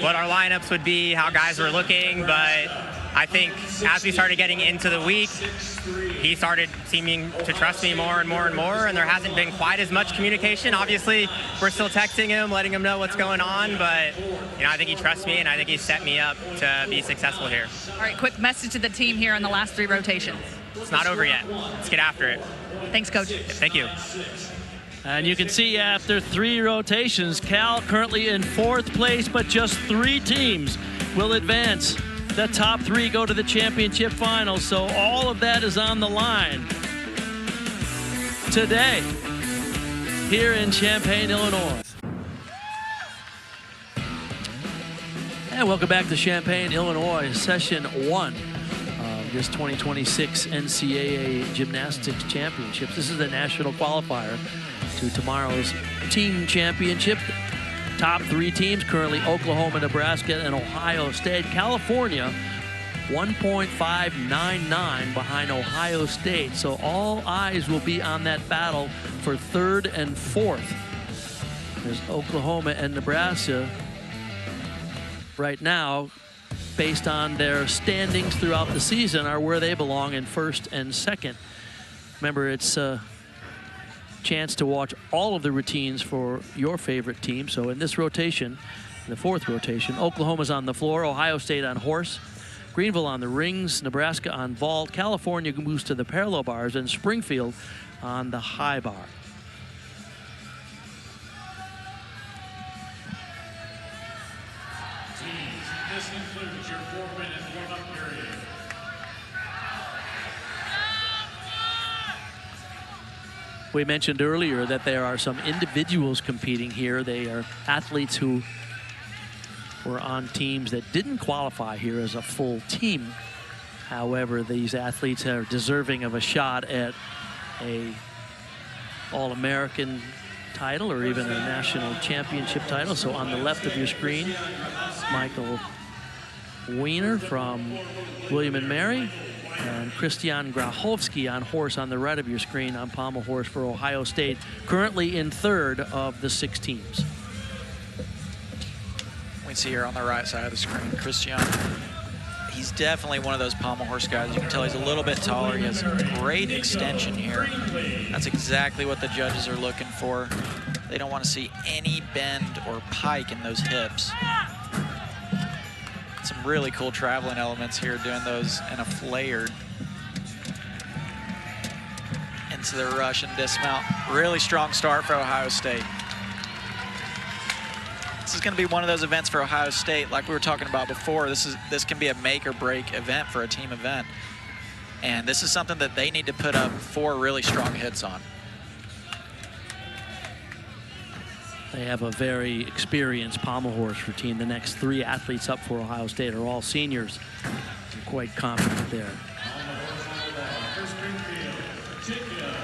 Speaker 8: what our lineups would be, how guys were looking, but I think as we started getting into the week, he started seeming to trust me more and more and more, and there hasn't been quite as much communication. Obviously, we're still texting him, letting him know what's going on, but I think he trusts me, and I think he's set me up to be successful here.
Speaker 3: All right, quick message to the team here in the last 3 rotations.
Speaker 8: It's not over yet. Let's get after it.
Speaker 3: Thanks, Coach.
Speaker 8: Thank you.
Speaker 1: And you can see after 3 rotations, Cal currently in 4th place, but just 3 teams will advance. The top 3 go to the championship final, so all of that is on the line today here in Champaign, Illinois. And welcome back to Champaign, Illinois, session 1 of this 2026 NCAA Gymnastics Championships. This is the national qualifier to tomorrow's team championship. Top 3 teams currently Oklahoma, Nebraska, and Ohio State. California 1.599 behind Ohio State. So all eyes will be on that battle for 3rd and 4th. There's Oklahoma and Nebraska right now, based on their standings throughout the season, are where they belong in 1st and 2nd. Remember, it's chance to watch all of the routines for your favorite team. So in this rotation, the 4th rotation, Oklahoma's on the floor, Ohio State on horse, Greenville on the rings, Nebraska on vault, California moves to the parallel bars, and Springfield on the high bar.
Speaker 4: Teams, this concludes your 4-minute warm-up period.
Speaker 1: We mentioned earlier that there are some individuals competing here. They are athletes who were on teams that didn't qualify here as a full team. However, these athletes are deserving of a shot at a All-American title or even a national championship title. So on the left of your screen, Michael Wiener from William & Mary, and Christian Grachowski on horse on the right of your screen on pommel horse for Ohio State, currently in 3rd of the 6 teams.
Speaker 2: We can see here on the right side of the screen, Christian. He's definitely one of those pommel horse guys. You can tell he's a little bit taller. He has great extension here. That's exactly what the judges are looking for. They don't want to see any bend or pike in those hips. Some really cool traveling elements here, doing those in a flared. Into the rush and dismount. Really strong start for Ohio State. This is going to be one of those events for Ohio State, like we were talking about before. This can be a make or break event for a team event. And this is something that they need to put up 4 really strong hits on.
Speaker 1: They have a very experienced pommel horse routine. The next 3 athletes up for Ohio State are all seniors. I'm quite confident there.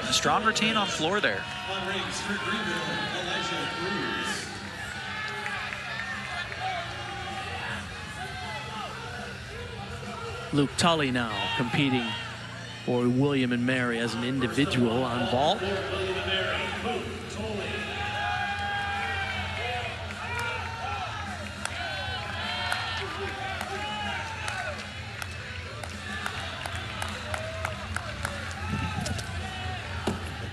Speaker 9: A strong routine on floor there.
Speaker 1: Luke Tully now competing for William and Mary as an individual on vault.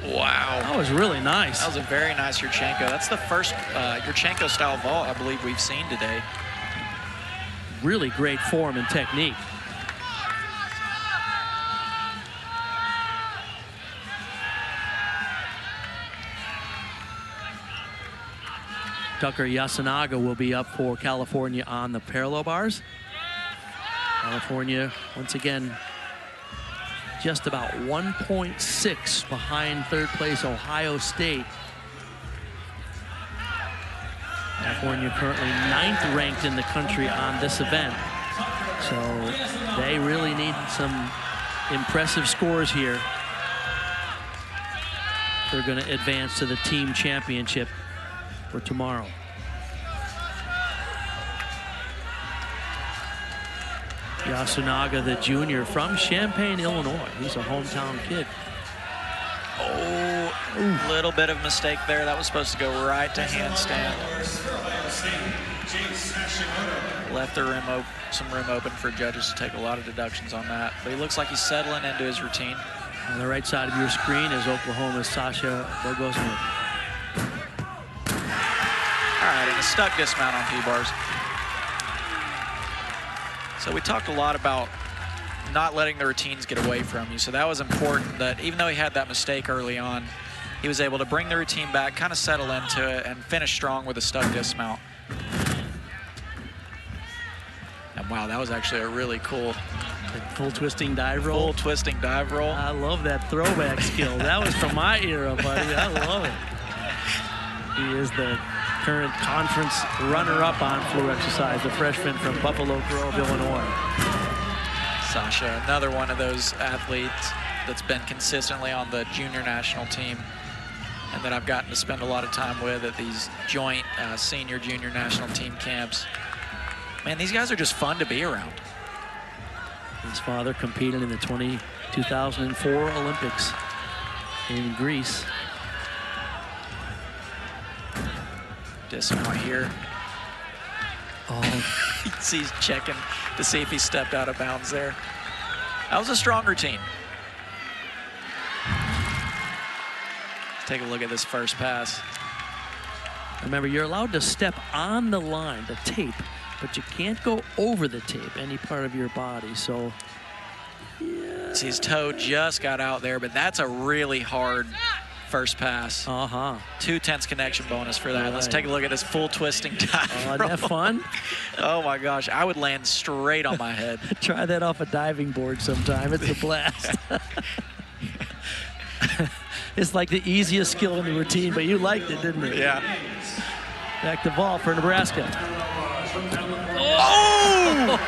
Speaker 9: Wow.
Speaker 1: That was really nice.
Speaker 9: That was a very nice Yurchenko. That's the first Yurchenko style vault I believe we've seen today.
Speaker 1: Really great form and technique. Tucker Yasunaga will be up for California on the parallel bars. California, once again, just about 1.6 behind third place Ohio State. California currently 9th ranked in the country on this event. So they really need some impressive scores here. They're going to advance to the team championship for tomorrow. Yasunaga, the junior from Champaign, Illinois. He's a hometown kid.
Speaker 9: Oh, little bit of mistake there. That was supposed to go right to handstand. Left the some room open for judges to take a lot of deductions on that. But he looks like he's settling into his routine.
Speaker 1: On the right side of your screen is Oklahoma's Sasha Bogosner.
Speaker 9: All right, and a stuck dismount on P-bars. So we talked a lot about not letting the routines get away from you. So that was important, that even though he had that mistake early on, he was able to bring the routine back, kind of settle into it, and finish strong with a stuck dismount. And wow, that was actually a really cool
Speaker 1: full twisting dive roll.
Speaker 9: Full twisting dive roll.
Speaker 1: I love that throwback skill. That was from my era, buddy. I love it. He is the current conference runner-up on floor exercise, the freshman from Buffalo Grove, Illinois.
Speaker 9: Sasha, another one of those athletes that's been consistently on the junior national team and that I've gotten to spend a lot of time with at these joint senior junior national team camps. Man, these guys are just fun to be around.
Speaker 1: His father competed in the 2004 Olympics in Greece.
Speaker 9: Dismount here.
Speaker 1: Oh,
Speaker 9: he's checking to see if he stepped out of bounds there. That was a strong routine. Take a look at this first pass.
Speaker 1: Remember, you're allowed to step on the line, the tape, but you can't go over the tape, any part of your body. So, yeah.
Speaker 9: See, his toe just got out there, but that's a really hard first pass. 2/10 connection bonus for that. Right. Let's take a look at this full twisting dive.
Speaker 1: Oh, isn't that fun?
Speaker 9: Oh my gosh, I would land straight on my head.
Speaker 1: Try that off a diving board sometime. It's a blast. It's like the easiest skill in the routine, but you liked it, didn't you?
Speaker 9: Yeah.
Speaker 1: Back to vault for Nebraska.
Speaker 9: Oh!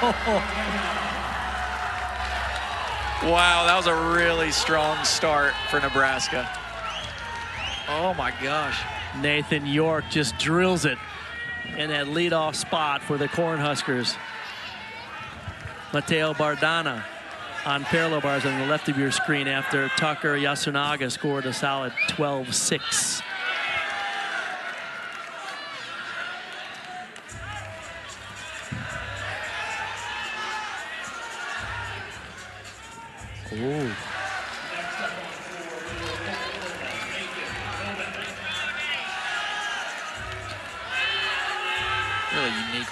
Speaker 9: Wow, that was a really strong start for Nebraska. Oh my gosh.
Speaker 1: Nathan York just drills it in that leadoff spot for the Cornhuskers. Mateo Bardana on parallel bars on the left of your screen after Tucker Yasunaga scored a solid 12-6. Ooh.
Speaker 9: Really unique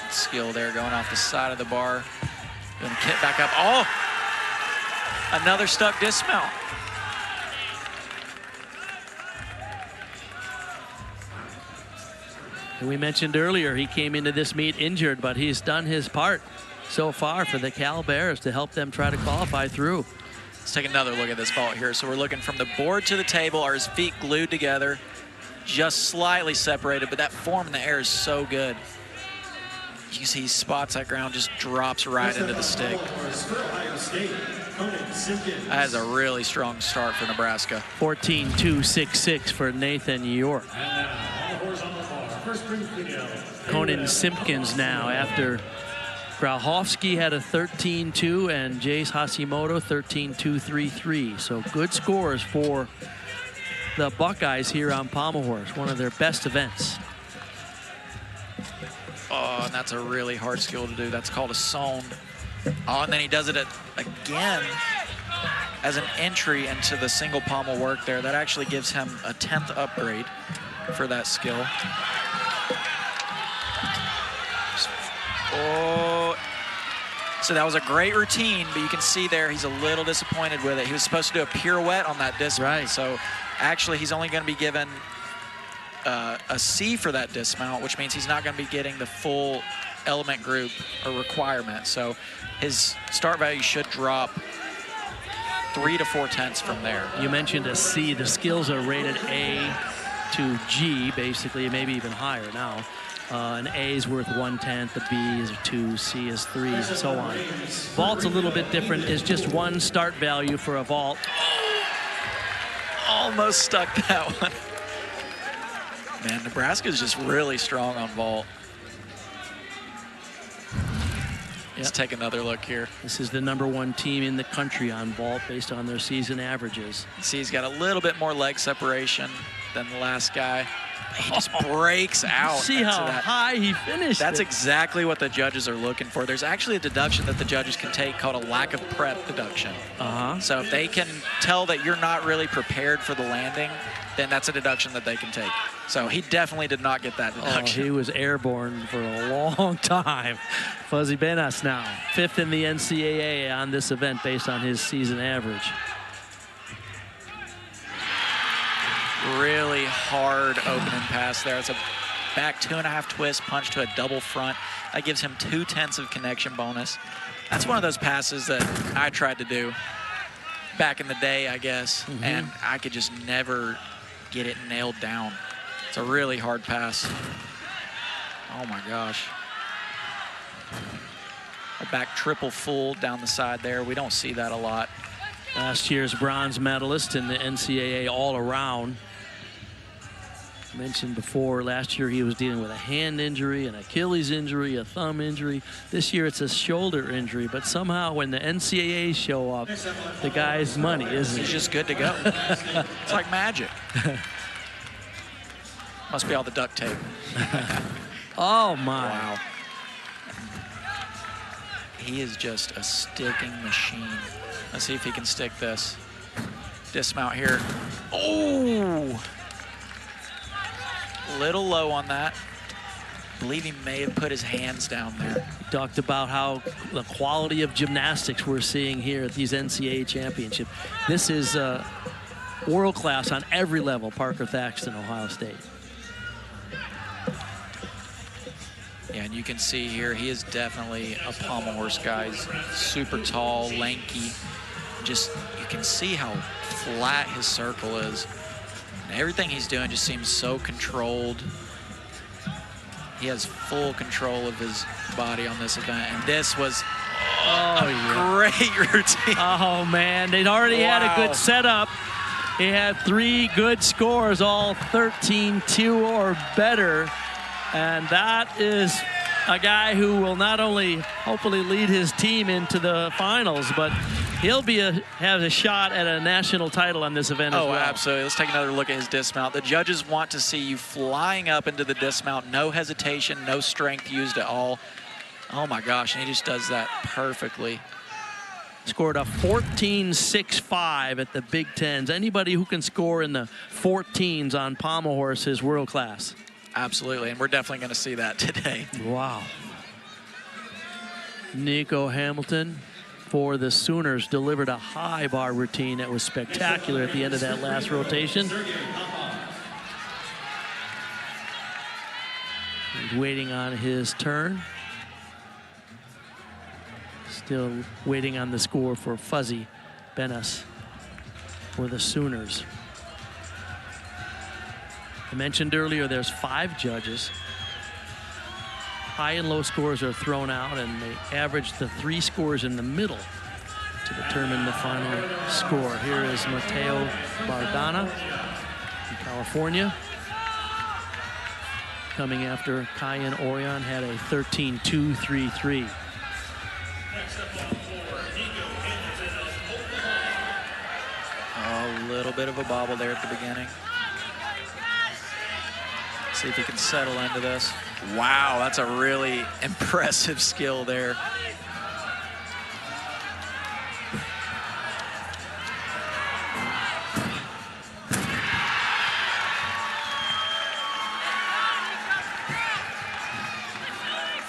Speaker 9: skill there, going off the side of the bar. Doing a kit back up. Oh! Another stuck dismount.
Speaker 1: And we mentioned earlier he came into this meet injured, but he's done his part so far for the Cal Bears to help them try to qualify through.
Speaker 9: Let's take another look at this vault here. So we're looking from the board to the table. Are his feet glued together? just slightly separated, but that form in the air is so good. You can see he spots that ground, just drops right into the stick. That is a really strong start for Nebraska.
Speaker 1: 14.266 for Nathan York. Conan Simpkins now, after Grauhofsky had a 13.2 and Jace Hashimoto 13.233. So good scores for the Buckeyes here on Pommel Horse, one of their best events.
Speaker 9: Oh, and that's a really hard skill to do. That's called a sonde. Oh, and then he does it again as an entry into the single pommel work there. That actually gives him a 10th upgrade for that skill. Oh, so that was a great routine, but you can see there he's a little disappointed with it. He was supposed to do a pirouette on that dismount.
Speaker 1: Right.
Speaker 9: So actually he's only going to be given a C for that dismount, which means he's not going to be getting the full element group or requirement. So his start value should drop 3 to 4/10 from there.
Speaker 1: You mentioned a C. The skills are rated A to G, basically, maybe even higher now. An A is worth 1/10, the B is 2, C is 3, and so on. Vault's a little bit different. It's just 1 start value for a vault.
Speaker 9: Almost stuck that one. Man, Nebraska's just really strong on vault. Let's take another look here.
Speaker 1: This is the #1 team in the country on vault based on their season averages.
Speaker 9: See, he's got a little bit more leg separation than the last guy. He just breaks out.
Speaker 1: See how high he finished.
Speaker 9: That's exactly what the judges are looking for. There's actually a deduction that the judges can take called a lack of prep deduction. So if they can tell that you're not really prepared for the landing, then that's a deduction that they can take. So he definitely did not get that deduction.
Speaker 1: Oh, he was airborne for a long time. Fuzzy Benas now, 5th in the NCAA on this event based on his season average.
Speaker 9: Really hard opening pass there. It's a back 2.5 twist, punch to a double front. That gives him 2/10 of connection bonus. That's one of those passes that I tried to do back in the day, I guess, and I could just never get it nailed down. It's a really hard pass. Oh my gosh. A back triple full down the side there. We don't see that a lot.
Speaker 1: Last year's bronze medalist in the NCAA all-around. Mentioned before, last year he was dealing with a hand injury, an Achilles injury, a thumb injury. This year it's a shoulder injury, but somehow when the NCAA show up, the guy's money, isn't he?
Speaker 9: He's just good to go. It's like magic. Must be all the duct tape.
Speaker 1: Oh my.
Speaker 9: Wow. He is just a sticking machine. Let's see if he can stick this. Dismount here. Oh! Little low on that. I believe he may have put his hands down there.
Speaker 1: He talked about how the quality of gymnastics we're seeing here at these NCAA championships. This is world class on every level. Parker Thaxton, Ohio State.
Speaker 9: Yeah, and you can see here, he is definitely a pommel horse guy. He's super tall, lanky. Just, you can see how flat his circle is. And everything he's doing just seems so controlled. He has full control of his body on this event. And this was a great routine.
Speaker 1: Oh, man, they'd already had a good setup. He had 3 good scores, all 13-2 or better. And that is a guy who will not only hopefully lead his team into the finals, but he'll be have a shot at a national title on this event as well.
Speaker 9: Oh, absolutely. Let's take another look at his dismount. The judges want to see you flying up into the dismount. No hesitation, no strength used at all. Oh, my gosh, and he just does that perfectly.
Speaker 1: Scored a 14.65 at the Big Tens. Anybody who can score in the 14s on pommel horse is world class.
Speaker 9: Absolutely, and we're definitely going to see that today.
Speaker 1: Wow. Nico Hamilton for the Sooners delivered a high bar routine that was spectacular at the end of that last rotation. He's waiting on his turn. Still waiting on the score for Fuzzy Benas for the Sooners. I mentioned earlier there's 5 judges. High and low scores are thrown out, and they average the 3 scores in the middle to determine the final score. Here is Mateo Bardana from California, coming after Cayenne Orion had a 13-2-3-3.
Speaker 9: A little bit of a bobble there at the beginning. See if he can settle into this. Wow, that's a really impressive skill there.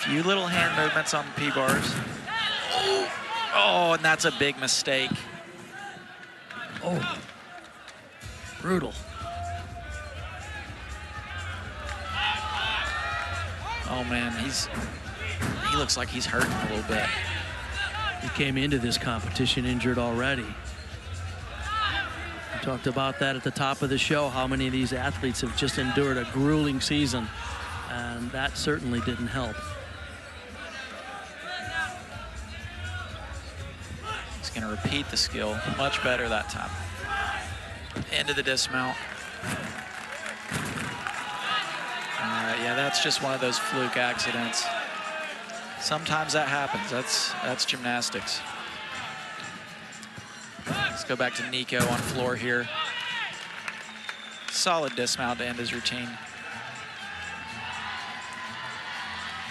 Speaker 9: Few little hand movements on the P-bars. Oh, and that's a big mistake.
Speaker 1: Oh, brutal.
Speaker 9: Oh man, he looks like he's hurting a little bit.
Speaker 1: He came into this competition injured already. We talked about that at the top of the show, how many of these athletes have just endured a grueling season, and that certainly didn't help.
Speaker 9: He's going to repeat the skill much better that time. Into the dismount. Yeah, that's just one of those fluke accidents. Sometimes that happens. That's gymnastics. Let's go back to Nico on floor here. Solid dismount to end his routine.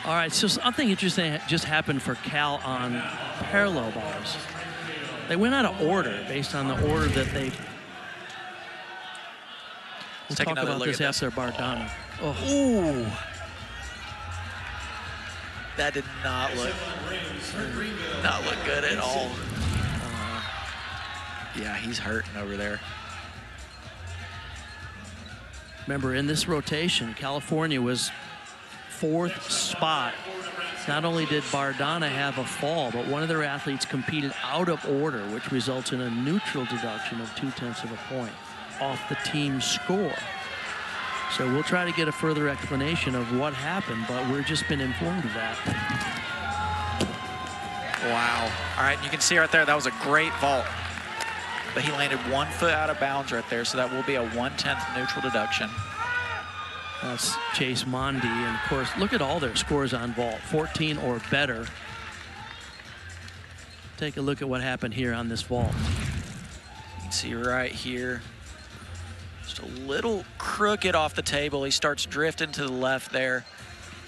Speaker 1: All right, so something interesting just happened for Cal on parallel bars. They went out of order based on the order that they... We'll talk about this after Bardana. Oh.
Speaker 9: Ooh. That did not look good at all. Yeah, he's hurting over there.
Speaker 1: Remember, in this rotation, California was 4th spot. Not only did Bardana have a fall, but one of their athletes competed out of order, which results in a neutral deduction of 0.2 of a point off the team score. So we'll try to get a further explanation of what happened, but we've just been informed of that.
Speaker 9: Wow. All right, you can see right there, that was a great vault. But he landed 1 foot out of bounds right there, so that will be a 1/10 neutral deduction.
Speaker 1: That's Chase Mondi, and of course, look at all their scores on vault, 14 or better. Take a look at what happened here on this vault.
Speaker 9: You can see right here, just a little crooked off the table. He starts drifting to the left there,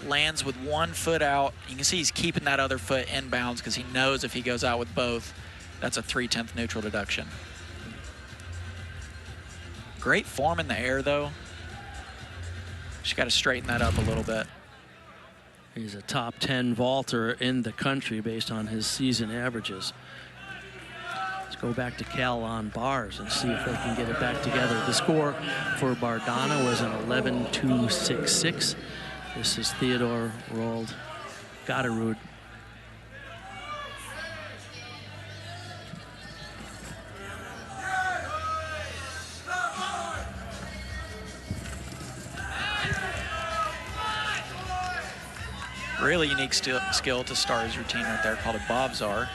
Speaker 9: lands with 1 foot out. You can see he's keeping that other foot in bounds because he knows if he goes out with both, that's a 3/10 neutral deduction. Great form in the air, though. Just got to straighten that up a little bit.
Speaker 1: He's a top 10 vaulter in the country based on his season averages. Let's go back to Cal on bars and see if they can get it back together. The score for Bardana was an 11-2-6-6. This is Theodore Roald Gatterud.
Speaker 9: Really unique skill to start his routine right there, called a Bavzar,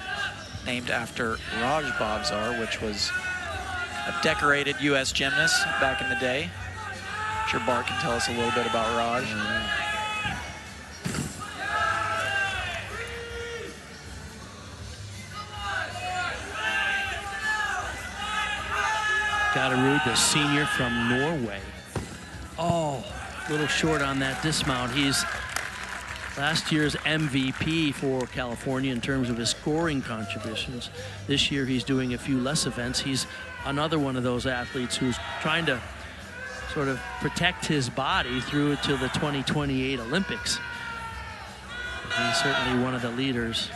Speaker 9: named after Raj Bavzar, which was a decorated U.S. gymnast back in the day. I'm sure Bart can tell us a little bit about Raj.
Speaker 1: Gatterud, the senior from Norway. Oh, a little short on that dismount. He's last year's MVP for California in terms of his scoring contributions. This year he's doing a few less events. He's another one of those athletes who's trying to sort of protect his body through to the 2028 Olympics. He's certainly one of the leaders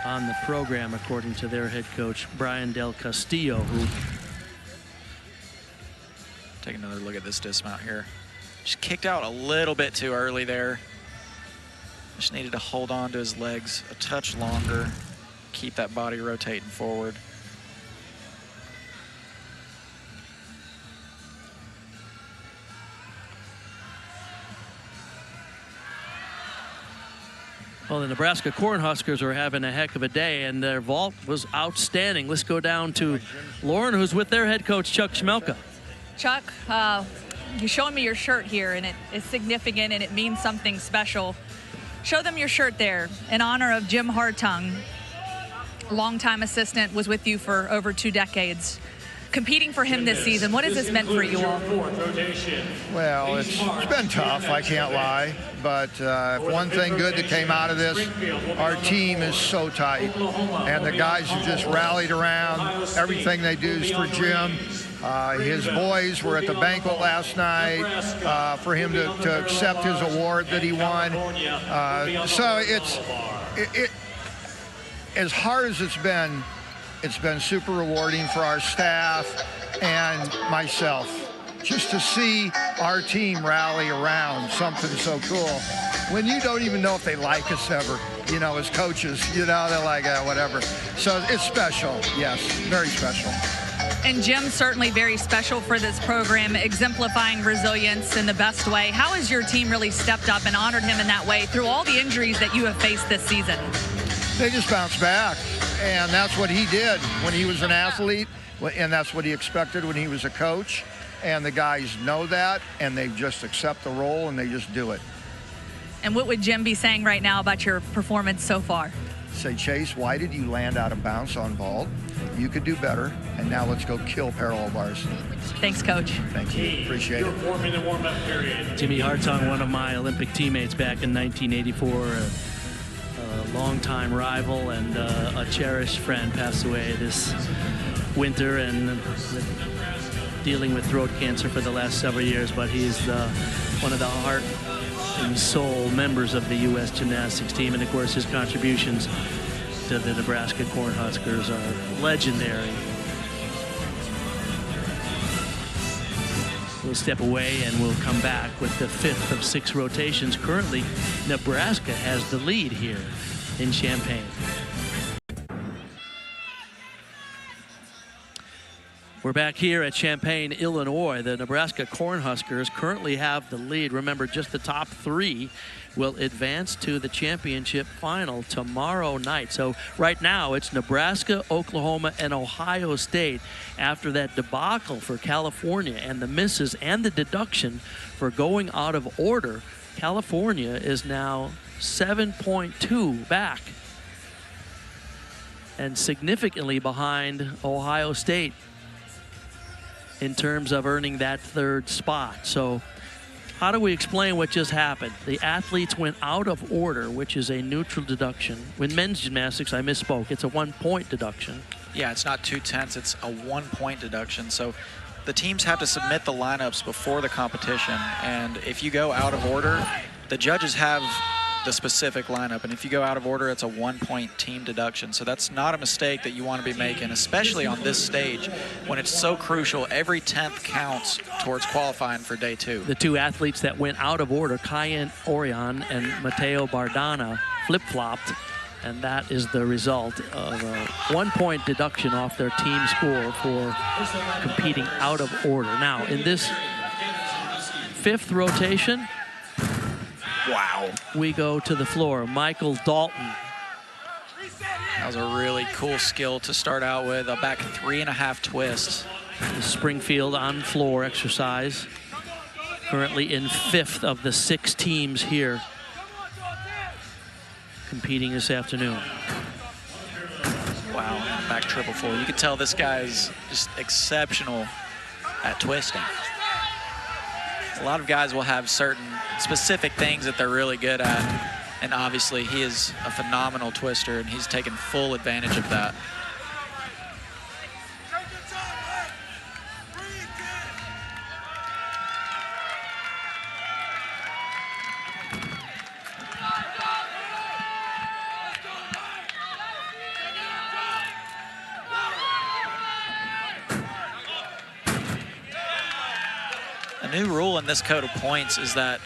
Speaker 1: on the program, according to their head coach, Brian Del Castillo, who...
Speaker 9: Take another look at this dismount here. Just kicked out a little bit too early there. Just needed to hold on to his legs a touch longer, keep that body rotating forward.
Speaker 1: Well, the Nebraska Cornhuskers are having a heck of a day, and their vault was outstanding. Let's go down to Lauren, who's with their head coach, Chuck Schmelka.
Speaker 3: Chuck, you're showing me your shirt here, and it is significant, and it means something special. Show them your shirt there in honor of Jim Hartung, longtime assistant, was with you for over 2 decades. Competing for him this season, what has this meant for you all?
Speaker 10: Well, it's been tough, I can't lie. But one thing good that came out of this, our team is so tight. And the guys have just rallied around. Everything they do is for Jim. His boys were at the banquet last night for him to accept his award that he won. So it's as hard as it's been super rewarding for our staff and myself. Just to see our team rally around something so cool. When you don't even know if they like us ever, you know, as coaches, you know, they're like, whatever. So it's special, yes, very special.
Speaker 3: And Jim, certainly very special for this program, exemplifying resilience in the best way. How has your team really stepped up and honored him in that way through all the injuries that you have faced this season?
Speaker 10: They just bounced back, and that's what he did when he was an athlete, and that's what he expected when he was a coach. And the guys know that, and they just accept the role, and they just do it.
Speaker 3: And what would Jim be saying right now about your performance so far?
Speaker 10: Say, Chase, why did you land out of bounds on vault? You could do better, and now let's go kill parallel bars.
Speaker 3: Thanks, Coach.
Speaker 10: Thank you. Appreciate it.
Speaker 1: Jimmy Hartung, one of my Olympic teammates back in 1984, a longtime rival and a cherished friend, passed away this winter, and dealing with throat cancer for the last several years, but he's one of the heart and soul members of the U.S. Gymnastics team, and of course his contributions to the Nebraska Cornhuskers are legendary. We'll step away and we'll come back with the 5th of 6 rotations. Currently, Nebraska has the lead here in Champaign. We're back here at Champaign, Illinois. The Nebraska Cornhuskers currently have the lead. Remember, just the top 3 will advance to the championship final tomorrow night. So right now it's Nebraska, Oklahoma, and Ohio State. After that debacle for California and the misses and the deduction for going out of order, California is now 7.2 back and significantly behind Ohio State in terms of earning that 3rd spot. So how do we explain what just happened? The athletes went out of order, which is a neutral deduction. With men's gymnastics, I misspoke. It's a 1-point deduction.
Speaker 2: Yeah, it's not 2/10, it's a 1-point deduction. So the teams have to submit the lineups before the competition, and if you go out of order, the judges have the specific lineup, and if you go out of order, it's a 1-point team deduction. So that's not a mistake that you want to be making, especially on this stage when it's so crucial. Every 10th counts towards qualifying for day 2.
Speaker 1: The 2 athletes that went out of order, Cayenne Orion and Mateo Bardana, flip-flopped, and that is the result of a 1-point deduction off their team score for competing out of order. Now, in this 5th rotation,
Speaker 2: wow,
Speaker 1: we go to the floor. Michael Dalton.
Speaker 2: That was a really cool skill to start out with, a back 3.5 twist.
Speaker 1: The Springfield on floor exercise. Currently in 5th of the 6 teams here competing this afternoon.
Speaker 2: Wow, back triple full. You can tell this guy's just exceptional at twisting. A lot of guys will have certain specific things that they're really good at, and obviously he is a phenomenal twister, and he's taken full advantage of that. A new rule in this code of points is that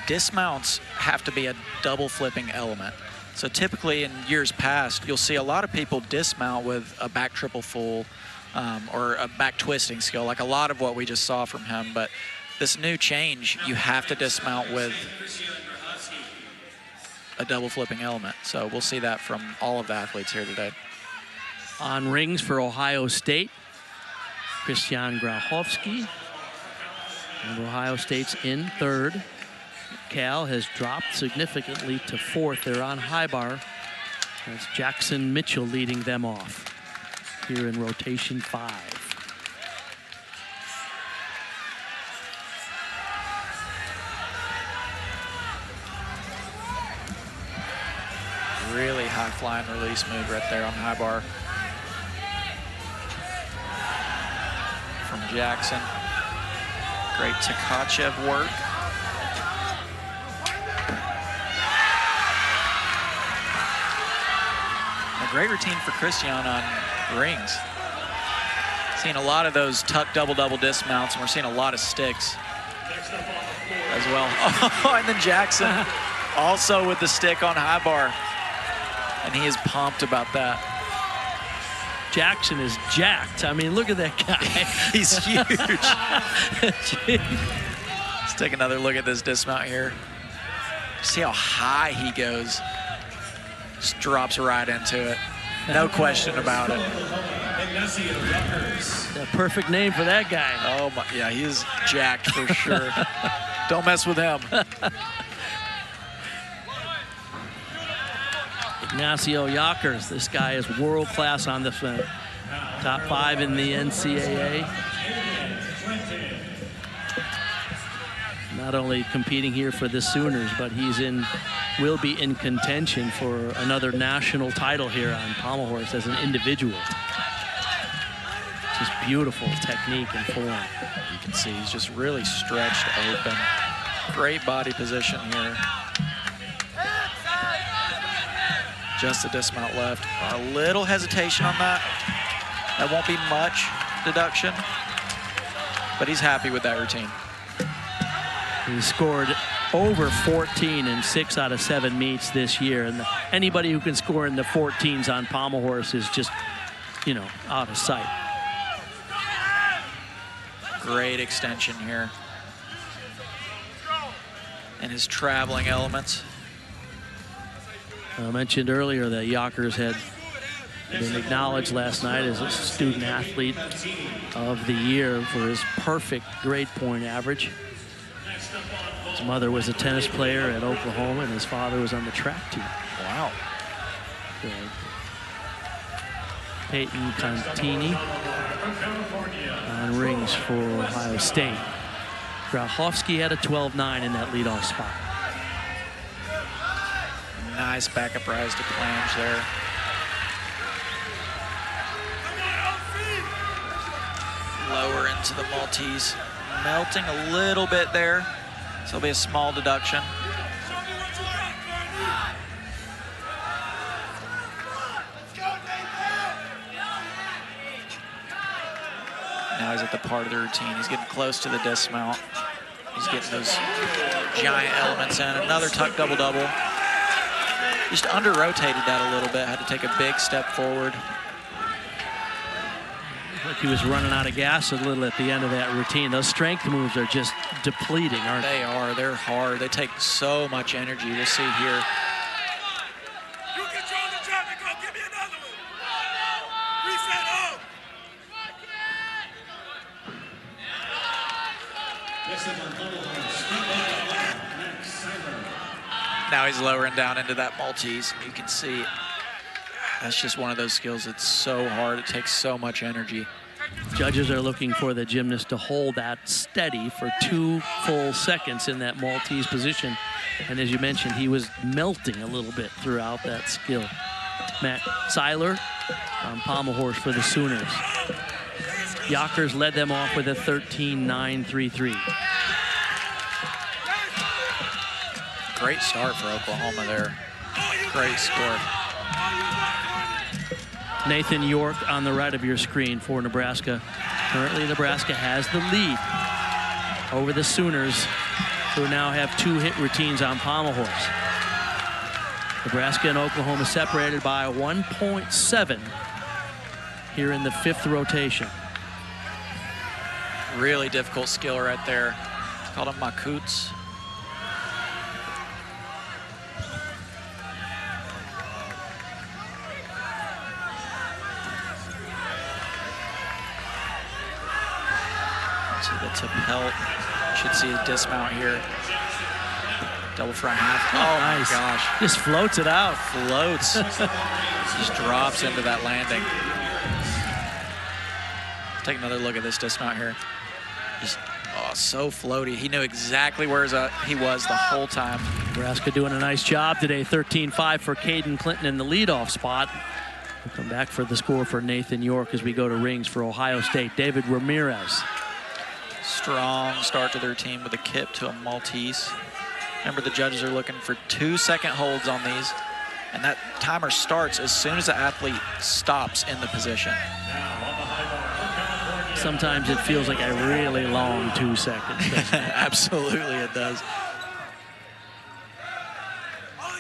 Speaker 2: dismounts have to be a double flipping element. So typically in years past, you'll see a lot of people dismount with a back triple full or a back twisting skill, like a lot of what we just saw from him. But this new change, you have to dismount with
Speaker 9: a double flipping element. So we'll see that from all of the athletes here today.
Speaker 1: On rings for Ohio State, Christian Grachowski. And Ohio State's in third. Cal has dropped significantly to fourth. They're on high bar. That's Jackson Mitchell leading them off here in rotation 5.
Speaker 9: Really high flying release move right there on high bar from Jackson. Great Tkachev work. A great routine for Christian on rings. Seeing a lot of those tuck double-double dismounts, and we're seeing a lot of sticks as well. Oh, and then Jackson also with the stick on high bar. And he is pumped about that.
Speaker 1: Jackson is jacked. I mean, look at that guy.
Speaker 9: He's huge. Let's take another look at this dismount here. See how high he goes. Just drops right into it. No question about it.
Speaker 1: A perfect name for that guy.
Speaker 9: Oh, my, yeah, he is jacked for sure. Don't mess with him.
Speaker 1: Ignacio Yakers, this guy is world class on this one. Top 5 in the NCAA. Not only competing here for the Sooners, but will be in contention for another national title here on pommel horse as an individual. Just beautiful technique and form.
Speaker 9: You can see he's just really stretched open. Great body position here. Just a dismount left. A little hesitation on that. That won't be much deduction, but he's happy with that routine.
Speaker 1: He scored over 14 in 6 out of 7 meets this year, and anybody who can score in the 14s on pommel horse is just, out of sight.
Speaker 9: Great extension here. And his traveling elements.
Speaker 1: I mentioned earlier that Yakers had been acknowledged last night as a student athlete of the year for his perfect grade point average. His mother was a tennis player at Oklahoma, and his father was on the track team.
Speaker 9: Wow.
Speaker 1: So, Peyton Contini on rings for Ohio State. Grachowski had a 12-9 in that leadoff spot.
Speaker 9: Nice backup rise to planche there. Lower into the Maltese. Melting a little bit there. So it'll be a small deduction. Now he's at the part of the routine. He's getting close to the dismount. He's getting those giant elements in. Another tuck double-double. Just under-rotated that a little bit. Had to take a big step forward.
Speaker 1: Like he was running out of gas a little at the end of that routine. Those strength moves are just depleting, aren't they?
Speaker 9: They are. They're hard. They take so much energy. We'll see here.
Speaker 11: You control the traffic. Go give me another one. Reset up.
Speaker 9: Now he's lowering down into that Maltese. You can see that's just one of those skills that's so hard. It takes so much energy.
Speaker 1: Judges are looking for the gymnast to hold that steady for 2 full seconds in that Maltese position. And as you mentioned, he was melting a little bit throughout that skill. Matt Seiler on pommel horse for the Sooners. Yakers led them off with a 13-9-3-3.
Speaker 9: Great start for Oklahoma there. Great score.
Speaker 1: Nathan York on the right of your screen for Nebraska. Currently, Nebraska has the lead over the Sooners, who now have 2 hit routines on pommel horse. Nebraska and Oklahoma separated by 1.7 here in the 5th rotation.
Speaker 9: Really difficult skill right there. It's called a makuts. to pelt. Should see a dismount here. Double front half. Oh,
Speaker 1: nice.
Speaker 9: My gosh.
Speaker 1: Just floats it out.
Speaker 9: Floats. Just drops into that landing. Take another look at this dismount here. Just, oh, so floaty. He knew exactly where he was the whole time.
Speaker 1: Nebraska doing a nice job today. 13-5 for Caden Clinton in the leadoff spot. We'll come back for the score for Nathan York as we go to rings for Ohio State. David Ramirez.
Speaker 9: Strong start to their team with a kip to a Maltese. Remember, the judges are looking for 2-second holds on these, and that timer starts as soon as the athlete stops in the position.
Speaker 1: Sometimes it feels like a really long 2 seconds.
Speaker 9: Absolutely, it does.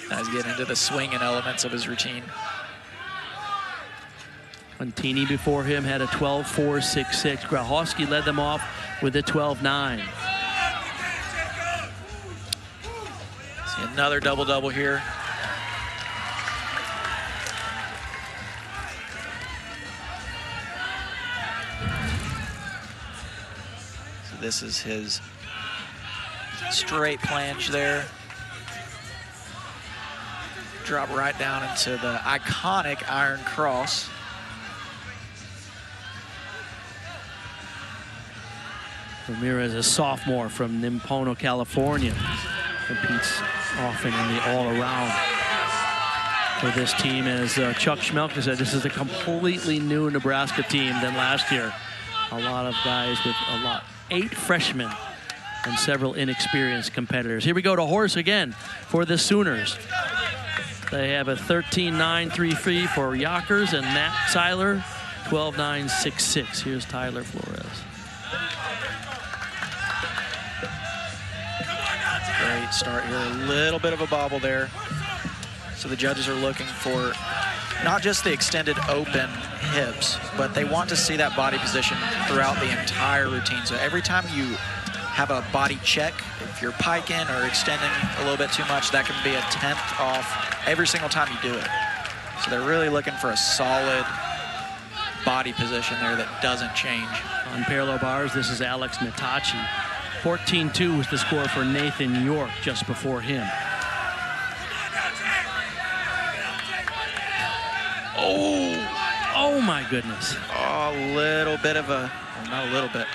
Speaker 9: Now he's getting into the swinging elements of his routine.
Speaker 1: Montini before him had a 12-4-6-6. Grahowski led them off with a 12-9.
Speaker 9: See another double-double here. So this is his straight planche there. Drop right down into the iconic Iron Cross.
Speaker 1: Ramirez, a sophomore from Nimpono, California, competes often in the all-around for this team. As Chuck Schmelker said, this is a completely new Nebraska team than last year. A lot of guys with 8 freshmen and several inexperienced competitors. Here we go to horse again for the Sooners. They have a 13-9-3-3 for Yockers and Matt Seiler, 12-9-6-6. Here's Tyler Flores.
Speaker 9: Great start here, a little bit of a bobble there. So the judges are looking for not just the extended open hips, but they want to see that body position throughout the entire routine. So every time you have a body check, if you're piking or extending a little bit too much, that can be a 10th off every single time you do it. So they're really looking for a solid body position there that doesn't change.
Speaker 1: On parallel bars, this is Alex Mitachi. 14-2 was the score for Nathan York just before him. Oh my goodness.
Speaker 9: Oh, a little bit of a, well, not a little bit.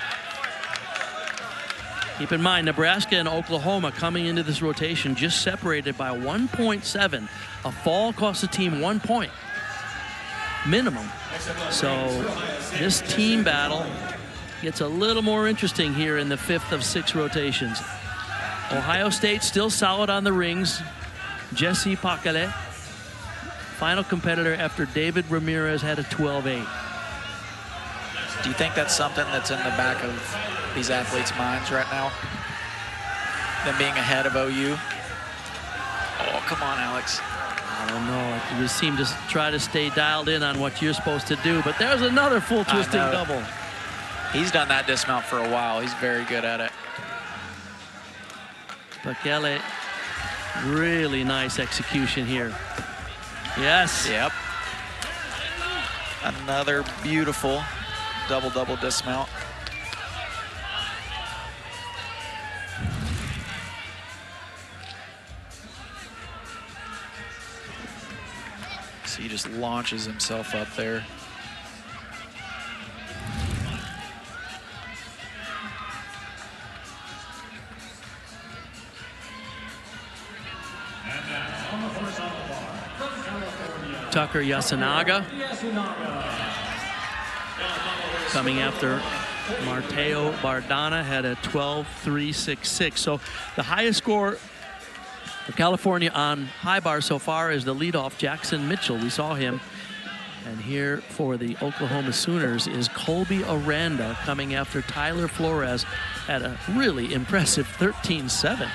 Speaker 1: Keep in mind, Nebraska and Oklahoma coming into this rotation just separated by 1.7. A fall cost the team 1 point minimum. So this team battle gets a little more interesting here in the 5th of 6 rotations. Ohio State still solid on the rings. Jesse Pakale, final competitor after David Ramirez had a 12-8.
Speaker 9: Do you think that's something that's in the back of these athletes' minds right now? Them being ahead of OU? Oh, come on, Alex.
Speaker 1: I don't know. You seem to try to stay dialed in on what you're supposed to do, but there's another full twisting double.
Speaker 9: He's done that dismount for a while. He's very good at it.
Speaker 1: Pakele, really nice execution here. Yes.
Speaker 9: Yep. Another beautiful double-double dismount. So he just launches himself up there.
Speaker 1: Tucker Yasunaga coming after Mateo Bardana had a 12-3-6-6. So the highest score for California on high bar so far is the leadoff Jackson Mitchell. We saw him. And here for the Oklahoma Sooners is Colby Aranda coming after Tyler Flores at a really impressive 13-7.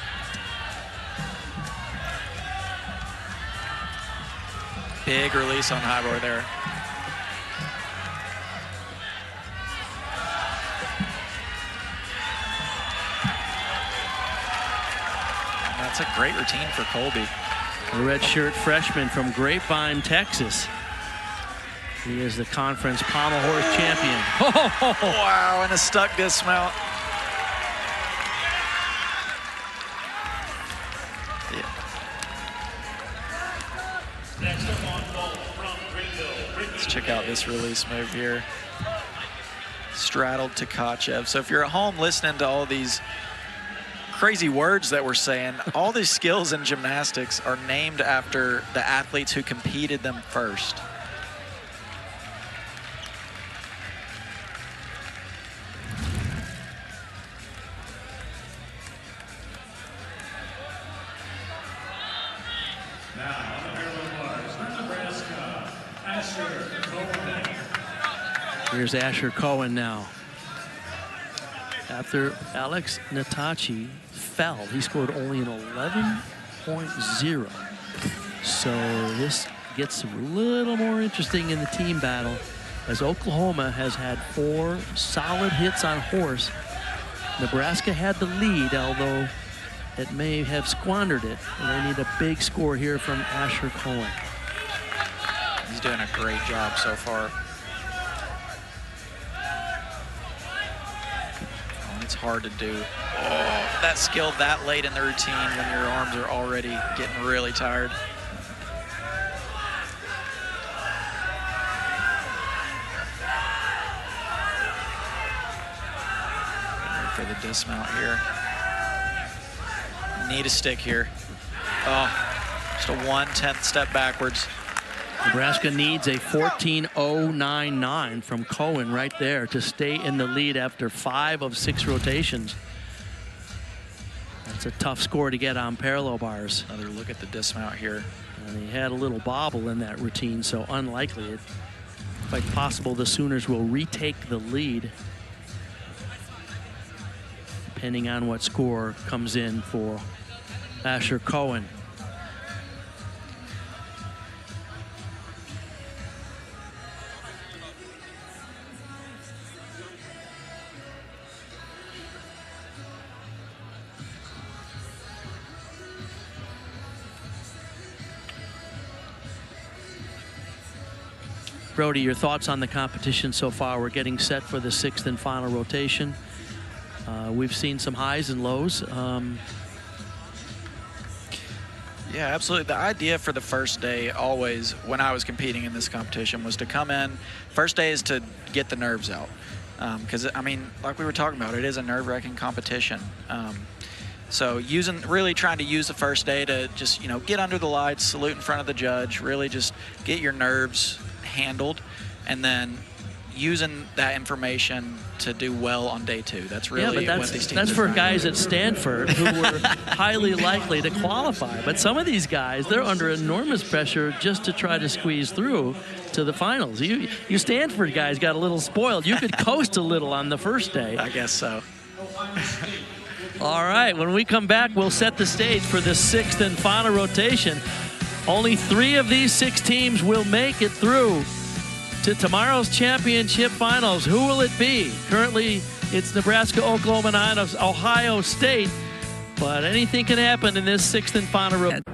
Speaker 9: Big release on high bar there. And that's a great routine for Colby.
Speaker 1: A redshirt freshman from Grapevine, Texas. He is the conference pommel horse champion.
Speaker 9: Wow, and a stuck dismount. check out this release move here. Straddled Tkachev. So if you're at home listening to all these crazy words that we're saying, all these skills in gymnastics are named after the athletes who competed them first.
Speaker 4: Now, on the parallel bars, from Nebraska, Asher Cohen.
Speaker 1: Here's Asher Cohen now. After Alex Natachi fell, he scored only an 11.0. So this gets a little more interesting in the team battle, as Oklahoma has had 4 solid hits on horse. Nebraska had the lead, although it may have squandered it. And they need a big score here from Asher Cohen.
Speaker 9: He's doing a great job so far. It's hard to do. Oh, that skill that late in the routine when your arms are already getting really tired. Ready for the dismount here. Need a stick here. Oh, just a 1/10 step backwards.
Speaker 1: Nebraska needs a 14.099 from Cohen right there to stay in the lead after 5 of 6 rotations. That's a tough score to get on parallel bars.
Speaker 9: Another look at the dismount here.
Speaker 1: And he had a little bobble in that routine, so unlikely. It's quite possible the Sooners will retake the lead, depending on what score comes in for Asher Cohen. Brody, your thoughts on the competition so far? We're getting set for the 6th and final rotation. We've seen some highs and lows.
Speaker 9: Yeah, absolutely. The idea for the first day always, when I was competing in this competition, was to come in. First day is to get the nerves out. Because, I mean, like we were talking about, it is a nerve-wracking competition. So really trying to use the first day to just, get under the lights, salute in front of the judge, really just get your nerves handled, and then using that information to do well on day 2. That's really what these teams
Speaker 1: that's
Speaker 9: are
Speaker 1: for
Speaker 9: trying
Speaker 1: guys
Speaker 9: to
Speaker 1: at Stanford who were highly likely to qualify. But some of these guys, they're under enormous pressure just to try to squeeze through to the finals. You Stanford guys got a little spoiled. You could coast a little on the first day.
Speaker 9: I guess so.
Speaker 1: All right, when we come back, we'll set the stage for the 6th and final rotation. Only 3 of these 6 teams will make it through to tomorrow's championship finals. Who will it be? Currently, it's Nebraska, Oklahoma, and Ohio State, but anything can happen in this 6th and final rotation.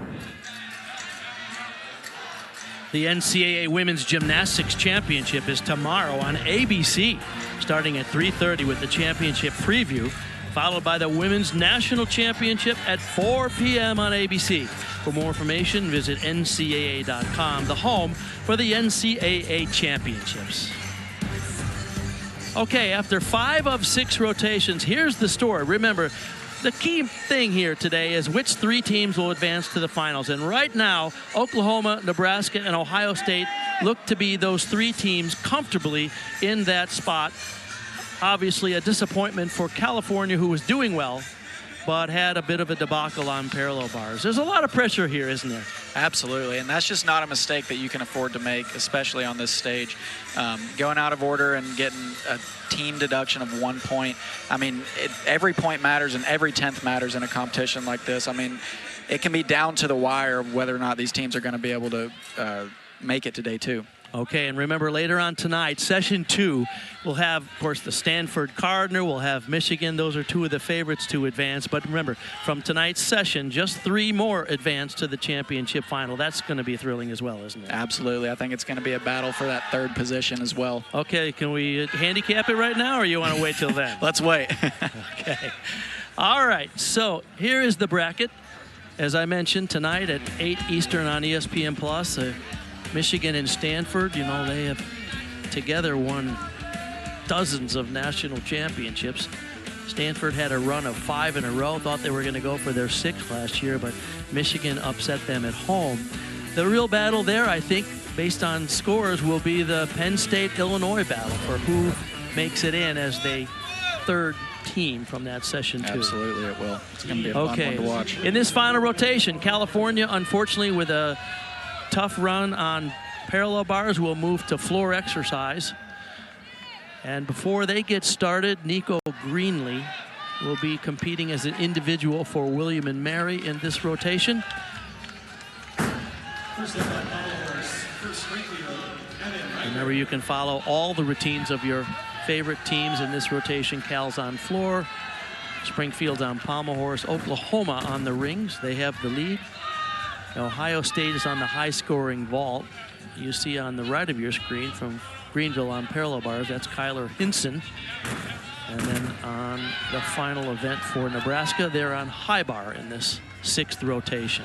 Speaker 1: The NCAA Women's Gymnastics Championship is tomorrow on ABC, starting at 3:30 with the championship preview, followed by the Women's National Championship at 4 p.m. on ABC. For more information, visit ncaa.com, the home for the NCAA Championships. Okay, after 5 of 6 rotations, here's the story. Remember, the key thing here today is which 3 teams will advance to the finals. And right now, Oklahoma, Nebraska, and Ohio State look to be those 3 teams comfortably in that spot. Obviously, a disappointment for California, who was doing well, but had a bit of a debacle on parallel bars. There's a lot of pressure here, isn't there?
Speaker 9: Absolutely, and that's just not a mistake that you can afford to make, especially on this stage. Going out of order and getting a team deduction of 1 point. I mean, every point matters and every 10th matters in a competition like this. I mean, it can be down to the wire of whether or not these teams are going to be able to make it to day 2.
Speaker 1: Okay, and remember, later on tonight, session 2, we'll have, of course, the Stanford Cardinal. We'll have Michigan. Those are 2 of the favorites to advance. But remember, from tonight's session, just 3 more advance to the championship final. That's going to be thrilling as well, isn't it?
Speaker 9: Absolutely. I think it's going to be a battle for that 3rd position as well.
Speaker 1: Okay, can we handicap it right now, or you want to wait till then?
Speaker 9: Let's wait.
Speaker 1: Okay. All right, so here is the bracket. As I mentioned, tonight at 8 Eastern on ESPN+. Michigan and Stanford, you know, they have together won dozens of national championships. Stanford had a run of 5 in a row, thought they were going to go for their 6th last year, but Michigan upset them at home. The real battle there, I think, based on scores, will be the Penn State-Illinois battle for who makes it in as the 3rd team from that session, too.
Speaker 2: Absolutely, it will. It's going to be a fun one to watch.
Speaker 1: In this final rotation, California, unfortunately, with a tough run on parallel bars, will move to floor exercise. And before they get started, Nico Greenlee will be competing as an individual for William and Mary in this rotation. Remember, you can follow all the routines of your favorite teams in this rotation. Cal's on floor, Springfield's on pommel horse, Oklahoma on the rings. They have the lead. Ohio State is on the high-scoring vault. You see on the right of your screen from Greenville on parallel bars, that's Kyler Hinson. And then on the final event for Nebraska, they're on high bar in this 6th rotation.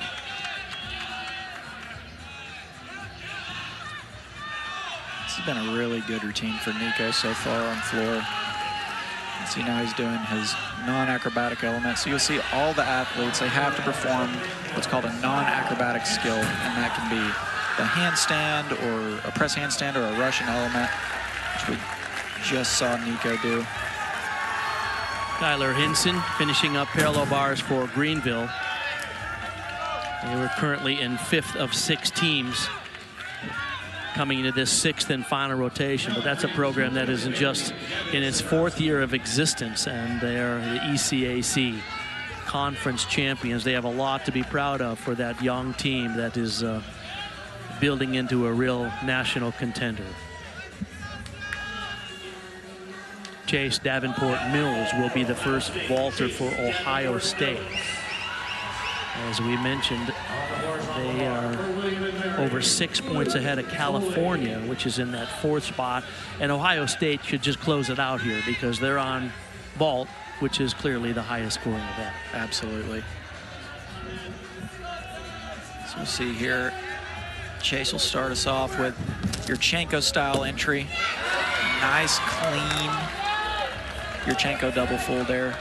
Speaker 9: This has been a really good routine for Nico so far on floor. See now he's doing his non-acrobatic element. So you'll see all the athletes, they have to perform what's called a non-acrobatic skill, and that can be the handstand or a press handstand or a Russian element, which we just saw Nico do.
Speaker 1: Kyler Hinson finishing up parallel bars for Greenville. They were currently in 5th of 6 teams coming into this 6th and final rotation, but that's a program that isn't just in its 4th year of existence, and they're the ECAC conference champions. They have a lot to be proud of for that young team that is building into a real national contender. Chase Davenport Mills will be the first vaulter for Ohio State. As we mentioned, they are over 6 points ahead of California, which is in that 4th spot. And Ohio State should just close it out here because they're on vault, which is clearly the highest scoring event.
Speaker 9: Absolutely. So we'll see here. Chase will start us off with Yurchenko style entry. Nice, clean Yurchenko double full there.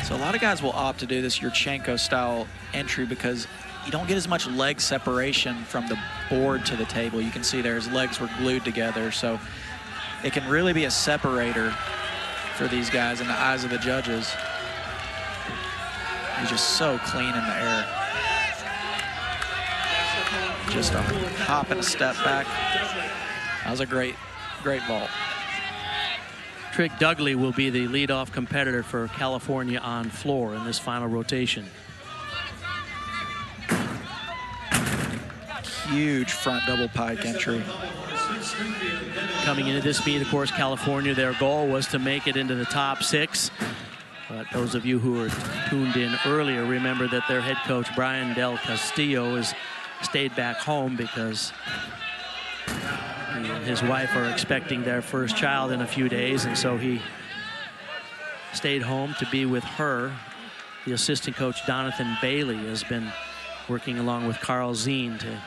Speaker 9: So a lot of guys will opt to do this Yurchenko style entry because you don't get as much leg separation from the board to the table. You can see there his legs were glued together, so it can really be a separator for these guys in the eyes of the judges. He's just so clean in the air. Just a hop and a step back. That was a great vault.
Speaker 1: Trig Dudley will be the leadoff competitor for California on floor in this final rotation.
Speaker 9: Huge front double pike entry.
Speaker 1: Coming into this meet, of course, California, their goal was to make it into the top 6. But those of you who were tuned in earlier remember that their head coach, Brian Del Castillo, has stayed back home because he and his wife are expecting their first child in a few days, and so he stayed home to be with her. The assistant coach, Donathan Bailey, has been working along with Carl Zeen to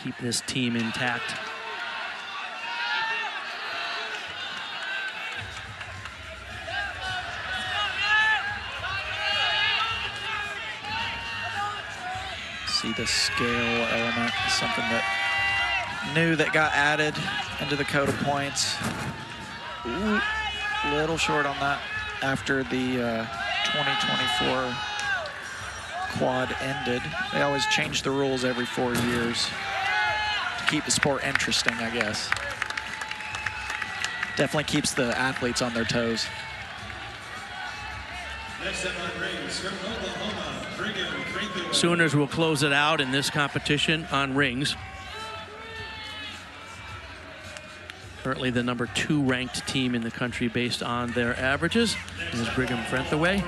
Speaker 1: keep this team intact.
Speaker 9: See the scale element is something that new that got added into the code of points. Ooh, little short on that after the 2024 quad ended. They always change the rules every 4 years to keep the sport interesting, I guess. Definitely keeps the athletes on their toes.
Speaker 4: Next up on rings from Oklahoma, Brigham.
Speaker 1: Sooners will close it out in this competition on rings. Currently the number 2 ranked team in the country based on their averages is Brigham Frenthaway.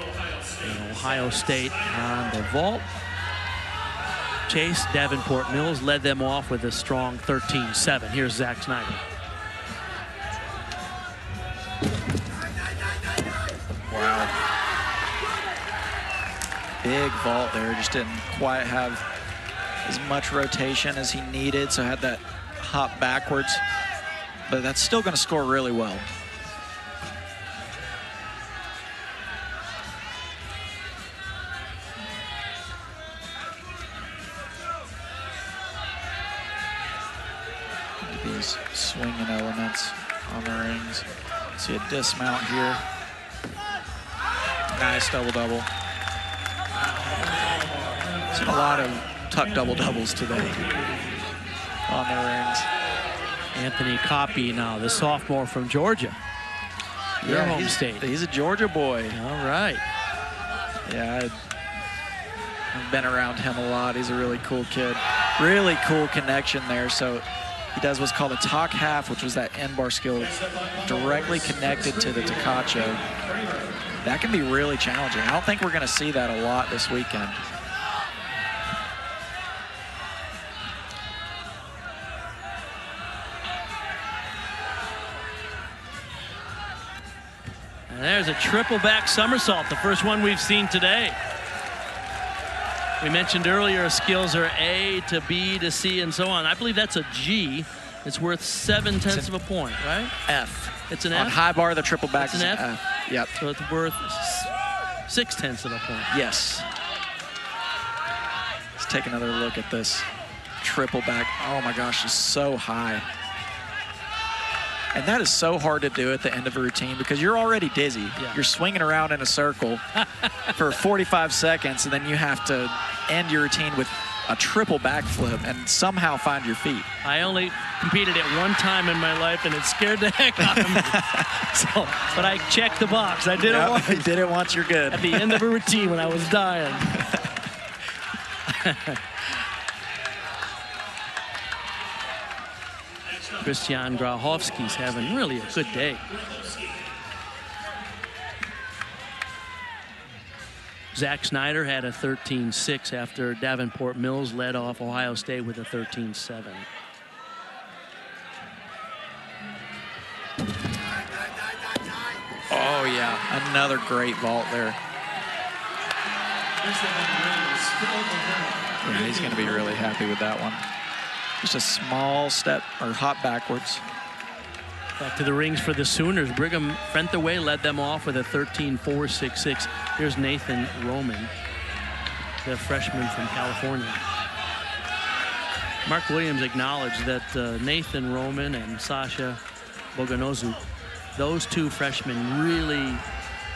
Speaker 1: And Ohio State on the vault. Chase Davenport Mills led them off with a strong 13-7. Here's Zach Snyder.
Speaker 9: Wow. Big vault there, just didn't quite have as much rotation as he needed, so had that hop backwards. But that's still going to score really well. These swinging elements on the rings. See a dismount here. Nice double-double. Seen a lot of tuck double-doubles today on the rings.
Speaker 1: Anthony Coppi now, the sophomore from Georgia. Your home state.
Speaker 9: He's a Georgia boy.
Speaker 1: All right.
Speaker 9: Yeah, I've been around him a lot. He's a really cool kid. Really cool connection there. So he does what's called a talk half, which was that end-bar skill directly connected to the Takacho. That can be really challenging. I don't think we're going to see that a lot this weekend.
Speaker 1: And there's a triple back somersault, the first one we've seen today. We mentioned earlier skills are A to B to C and so on. I believe that's a G. It's worth 7/10 of a point, right?
Speaker 9: F.
Speaker 1: It's an
Speaker 9: On
Speaker 1: F?
Speaker 9: high bar, the triple back
Speaker 1: It's
Speaker 9: is
Speaker 1: an
Speaker 9: an
Speaker 1: F?
Speaker 9: F. Yep.
Speaker 1: So it's worth 6/10 of a point.
Speaker 9: Yes. Let's take another look at this triple back. Oh my gosh, it's so high. And that is so hard to do at the end of a routine because you're already dizzy.
Speaker 1: Yeah.
Speaker 9: You're swinging around in a circle for 45 seconds, and then you have to end your routine with a triple backflip and somehow find your feet.
Speaker 1: I only competed it one time in my life, and it scared the heck out of me. So, but I checked the box. I did it once.
Speaker 9: You did it once, you're good.
Speaker 1: At the end of a routine when I was dying. Christian Grachowski's having really a good day. Zach Snyder had a 13-6 after Davenport Mills led off Ohio State with a 13-7.
Speaker 9: Oh, yeah. Another great vault there. Yeah, he's going to be really happy with that one. Just a small step or hop backwards.
Speaker 1: Back to the rings for the Sooners. Brigham Frentaway led them off with a 13-4-6-6. Here's Nathan Roman, the freshman from California. Mark Williams acknowledged that Nathan Roman and Sasha Boganozu, those two freshmen really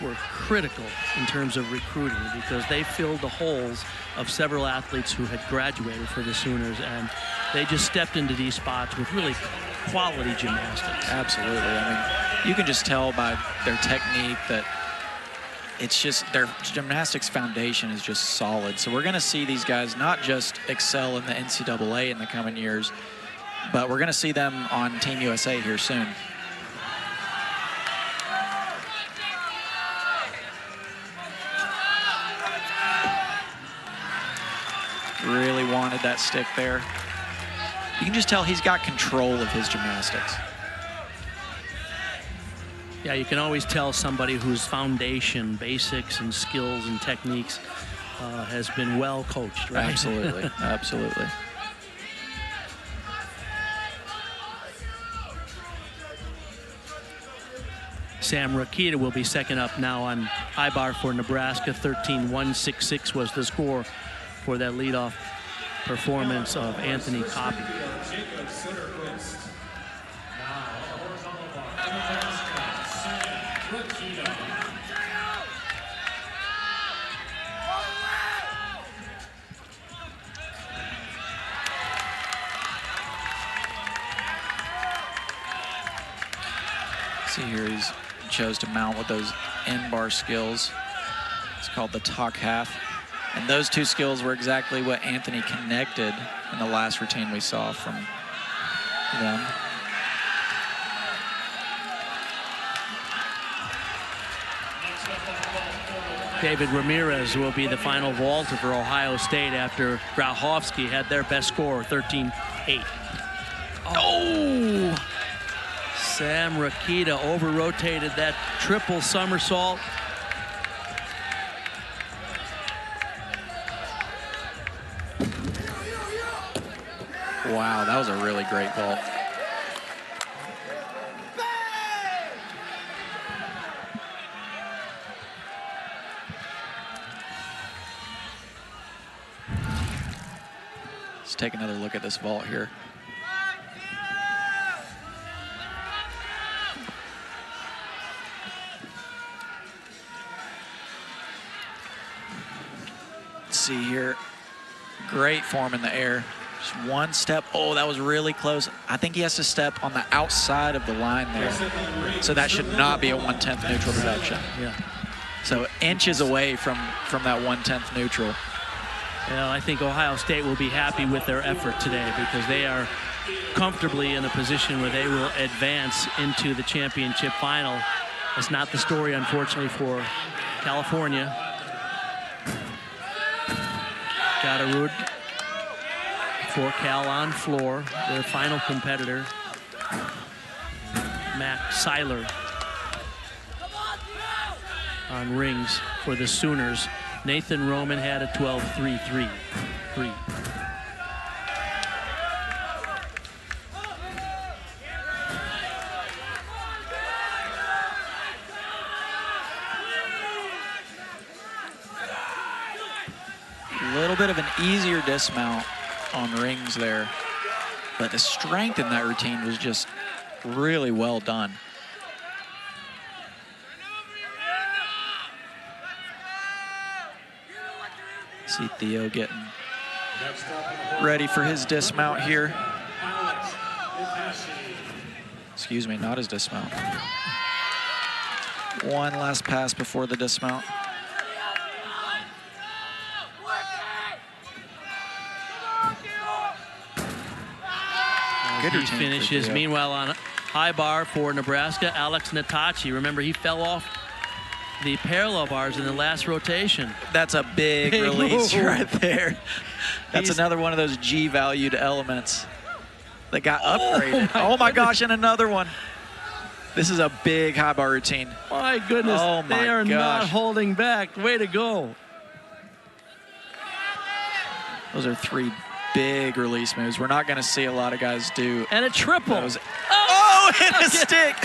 Speaker 1: were critical in terms of recruiting because they filled the holes of several athletes who had graduated for the Sooners, and they just stepped into these spots with really quality gymnastics.
Speaker 9: Absolutely. I mean, you can just tell by their technique that it's just their gymnastics foundation is just solid. So we're going to see these guys not just excel in the NCAA in the coming years, but we're going to see them on Team USA here soon. Really wanted that stick there. You can just tell he's got control of his gymnastics.
Speaker 1: Yeah, you can always tell somebody whose foundation, basics, and skills and techniques has been well coached, right?
Speaker 9: Absolutely, absolutely.
Speaker 1: Sam Rakita will be second up now on high bar for Nebraska. 13-1-6-6 was the score for that leadoff performance of Anthony Coppi.
Speaker 9: See here, he's chose to mount with those in-bar skills. It's called the talk half. And those two skills were exactly what Anthony connected in the last routine we saw from them.
Speaker 1: David Ramirez will be the final vaulter for Ohio State after Grachowski had their best score, 13-8. Oh! Sam Rakita over-rotated that triple somersault.
Speaker 9: Wow, that was a really great vault. Let's take another look at this vault here. Let's see here. Great form in the air. Just one step. Oh, that was really close. I think he has to step on the outside of the line there. So that should not be a 1/10 neutral deduction.
Speaker 1: Yeah.
Speaker 9: So inches away from that 1/10 neutral.
Speaker 1: Well, I think Ohio State will be happy with their effort today because they are comfortably in a position where they will advance into the championship final. It's not the story, unfortunately, for California. Gatterud for Cal on floor, their final competitor. Max Seiler on rings for the Sooners. Nathan Roman had a 12-3-3.
Speaker 9: A little bit of an easier dismount on rings there, but the strength in that routine was just really well done. See Theo getting ready for his dismount here. Excuse me, not his dismount. One last pass before the dismount.
Speaker 1: He finishes. Meanwhile, on high bar for Nebraska, Alex Natachi. Remember, he fell off the parallel bars in the last rotation.
Speaker 9: That's a big release
Speaker 1: move
Speaker 9: right there. That's another one of those G-valued elements that got upgraded. Oh my gosh, and another one. This is a big high bar routine.
Speaker 1: My goodness,
Speaker 9: oh my
Speaker 1: they are
Speaker 9: gosh.
Speaker 1: not holding back. Way to go.
Speaker 9: Those are three big release moves. We're not going to see a lot of guys do.
Speaker 1: And a triple.
Speaker 9: Those. Oh, and a stick.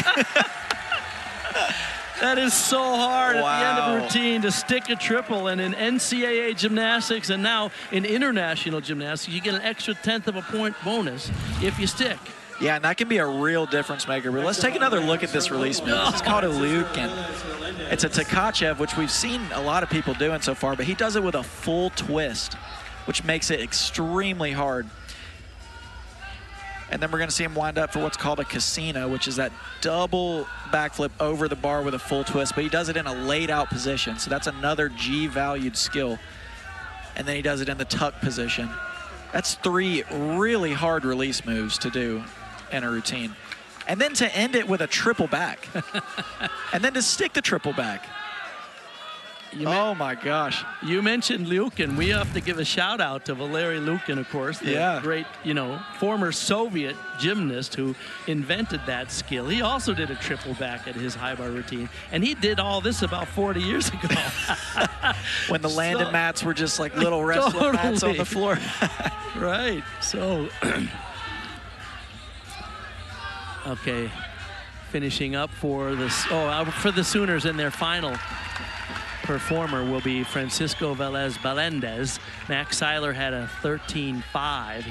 Speaker 1: That is so hard at the end of a
Speaker 9: Wow.
Speaker 1: routine to stick a triple. And in NCAA gymnastics and now in international gymnastics, you get an extra 1/10 of a point bonus if you stick.
Speaker 9: Yeah, and that can be a real difference maker. But let's take another look at this release move. This is called a Lukin. It's a Tkachev, which we've seen a lot of people doing so far, but he does it with a full twist, which makes it extremely hard. And then we're going to see him wind up for what's called a casino, which is that double backflip over the bar with a full twist, but he does it in a laid out position. So that's another G-valued skill. And then he does it in the tuck position. That's three really hard release moves to do in a routine. And then to end it with a triple back. And then to stick the triple back. Oh my gosh.
Speaker 1: You mentioned Lukin. We have to give a shout out to Valery Lukin, of course, the great, former Soviet gymnast who invented that skill. He also did a triple back at his high bar routine. And he did all this about 40 years ago.
Speaker 9: When the landing mats were just like little wrestling mats on the floor.
Speaker 1: Right. So, okay. Finishing up for the Sooners in their final performer will be Francisco Velez Balendez. Max Seiler had a 13.5.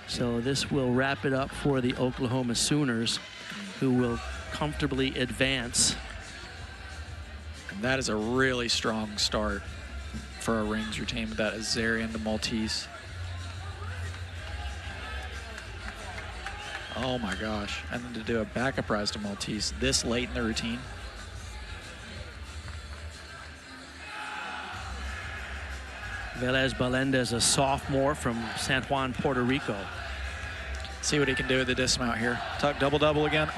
Speaker 1: So this will wrap it up for the Oklahoma Sooners, who will comfortably advance.
Speaker 9: And that is a really strong start for a rings routine with that Azarian to Maltese. Oh my gosh. And then to do a backup rise to Maltese this late in the routine.
Speaker 1: Velez Balendez, a sophomore from San Juan, Puerto Rico.
Speaker 9: See what he can do with the dismount here. Tuck double again.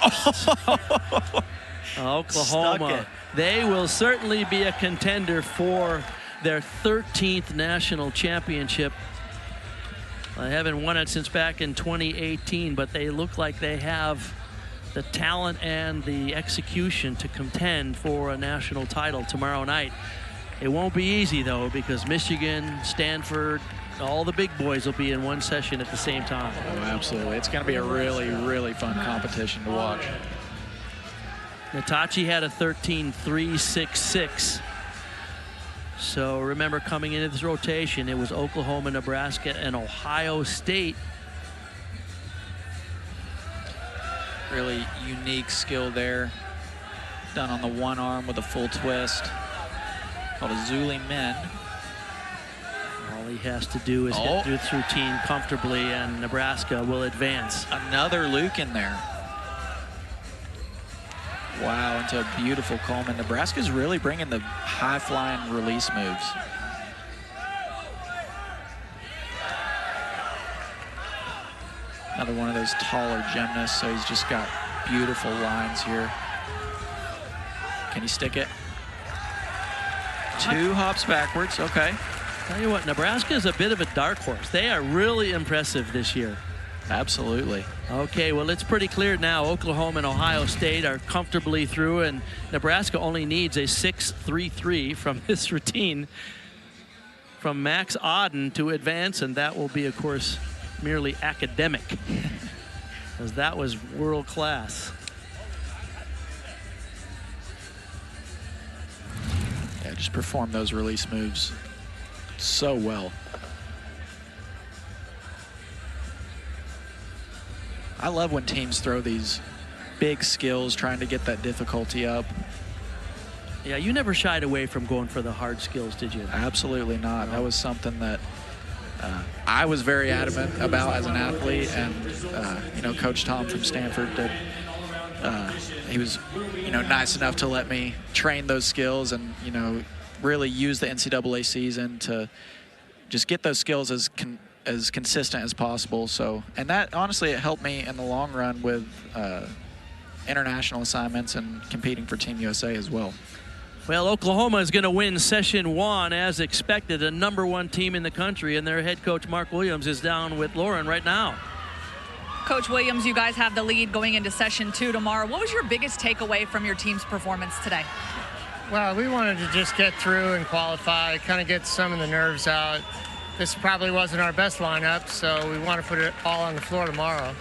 Speaker 1: Oklahoma, they will certainly be a contender for their 13th national championship. They haven't won it since back in 2018, but they look like they have the talent and the execution to contend for a national title tomorrow night It won't be easy, though, because Michigan, Stanford, all the big boys will be in one session at the same time.
Speaker 9: Oh, absolutely. It's going to be a really, really fun competition to watch.
Speaker 1: Natachi had a 13.366. So remember, coming into this rotation, it was Oklahoma, Nebraska, and Ohio State.
Speaker 9: Really unique skill there. Done on the one arm with a full twist. Called a Zuli Min.
Speaker 1: All he has to do is get through this routine comfortably, and Nebraska will advance.
Speaker 9: Another Luke in there. Wow, into a beautiful Coleman. Nebraska's really bringing the high-flying release moves. Another one of those taller gymnasts, so he's just got beautiful lines here. Can he stick it? 2 hops backwards, okay.
Speaker 1: Tell you what, Nebraska is a bit of a dark horse. They are really impressive this year.
Speaker 9: Absolutely.
Speaker 1: Okay, well, it's pretty clear now. Oklahoma and Ohio State are comfortably through, and Nebraska only needs a 6.33 from this routine from Max Auden to advance, and that will be, of course, merely academic, because that was world class.
Speaker 9: Yeah, just perform those release moves so well. I love when teams throw these big skills, trying to get that difficulty up.
Speaker 1: Yeah, you never shied away from going for the hard skills, did you?
Speaker 9: Absolutely not. That was something that I was very adamant about as an athlete, and you know, Coach Tom from Stanford did. He was, you know, nice enough to let me train those skills, and you know, really use the NCAA season to just get those skills as consistent as possible. So, and that honestly, it helped me in the long run with international assignments and competing for Team USA as well.
Speaker 1: Well, Oklahoma is going to win session 1 as expected, a #1 team in the country, and their head coach Mark Williams is down with Lauren right now.
Speaker 3: Coach Williams, you guys have the lead going into session 2 tomorrow. What was your biggest takeaway from your team's performance today?
Speaker 5: Well, we wanted to just get through and qualify, kind of get some of the nerves out. This probably wasn't our best lineup, so we want to put it all on the floor tomorrow.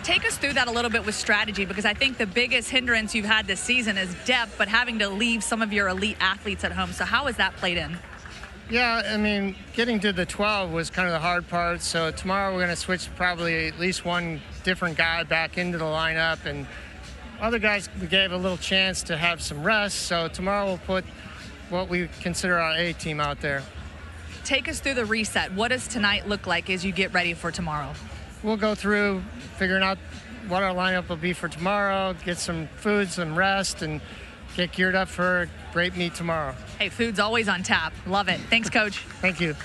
Speaker 3: Take us through that a little bit with strategy, because I think the biggest hindrance you've had this season is depth, but having to leave some of your elite athletes at home. So how has that played in?
Speaker 5: Yeah, I mean, getting to the 12 was kind of the hard part. So tomorrow we're going to switch probably at least one different guy back into the lineup, and other guys we gave a little chance to have some rest. So tomorrow we'll put what we consider our A team out there.
Speaker 3: Take us through the reset. What does tonight look like as you get ready for tomorrow?
Speaker 5: We'll go through figuring out what our lineup will be for tomorrow, get some food, some rest, and get geared up for a great meet tomorrow.
Speaker 3: Hey, food's always on tap. Love it. Thanks, Coach.
Speaker 5: Thank you.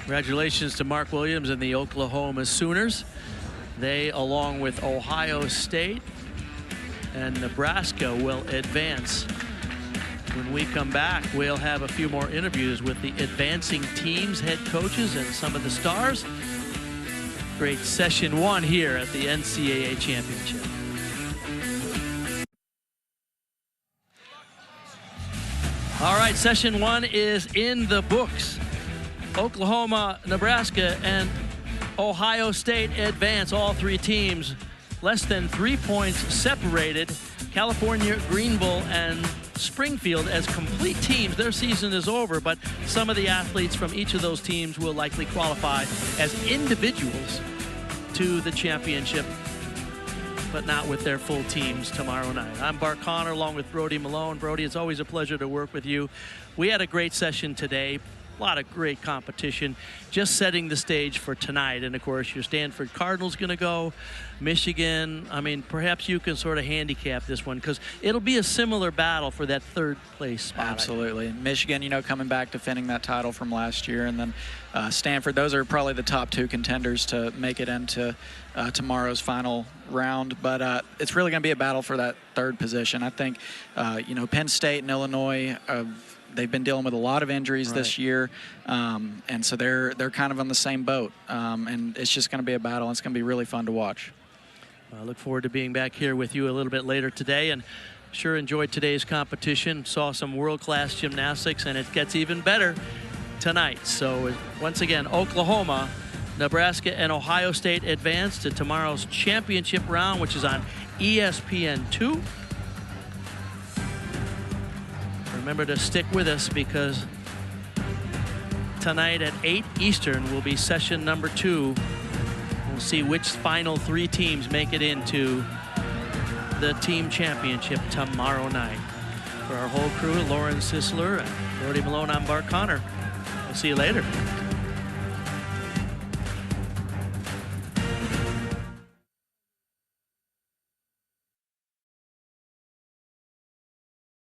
Speaker 1: Congratulations to Mark Williams and the Oklahoma Sooners. They, along with Ohio State and Nebraska, will advance. When we come back, we'll have a few more interviews with the advancing teams, head coaches, and some of the stars. Great session 1 here at the NCAA Championship. All right, session 1 is in the books. Oklahoma, Nebraska, and Ohio State advance, all 3 teams. Less than 3 points separated. California, Greenville, and Springfield as complete teams. Their season is over, but some of the athletes from each of those teams will likely qualify as individuals to the championship, but not with their full teams tomorrow night. I'm Bart Connor along with Brody Malone. Brody, it's always a pleasure to work with you. We had a great session today. A lot of great competition, just setting the stage for tonight. And of course, your Stanford Cardinals going to go, Michigan. I mean, perhaps you can sort of handicap this one, because it'll be a similar battle for that 3rd place spot.
Speaker 9: Absolutely. Michigan, you know, coming back, defending that title from last year, and then Stanford. Those are probably the top 2 contenders to make it into tomorrow's final round. But it's really going to be a battle for that 3rd position. I think, you know, Penn State and Illinois they've been dealing with a lot of injuries this year, and so they're kind of on the same boat. And it's just going to be a battle. It's going to be really fun to watch.
Speaker 1: I look forward to being back here with you a little bit later today. And Sure enjoyed today's competition. Saw some world-class gymnastics, and it gets even better tonight. So once again, Oklahoma, Nebraska, and Ohio State advance to tomorrow's championship round, which is on ESPN2. Remember to stick with us, because tonight at 8 Eastern will be session number 2. We'll see which final 3 teams make it into the team championship tomorrow night. For our whole crew, Lauren Sisler and Brody Malone, I'm Bart Connor. We'll see you later.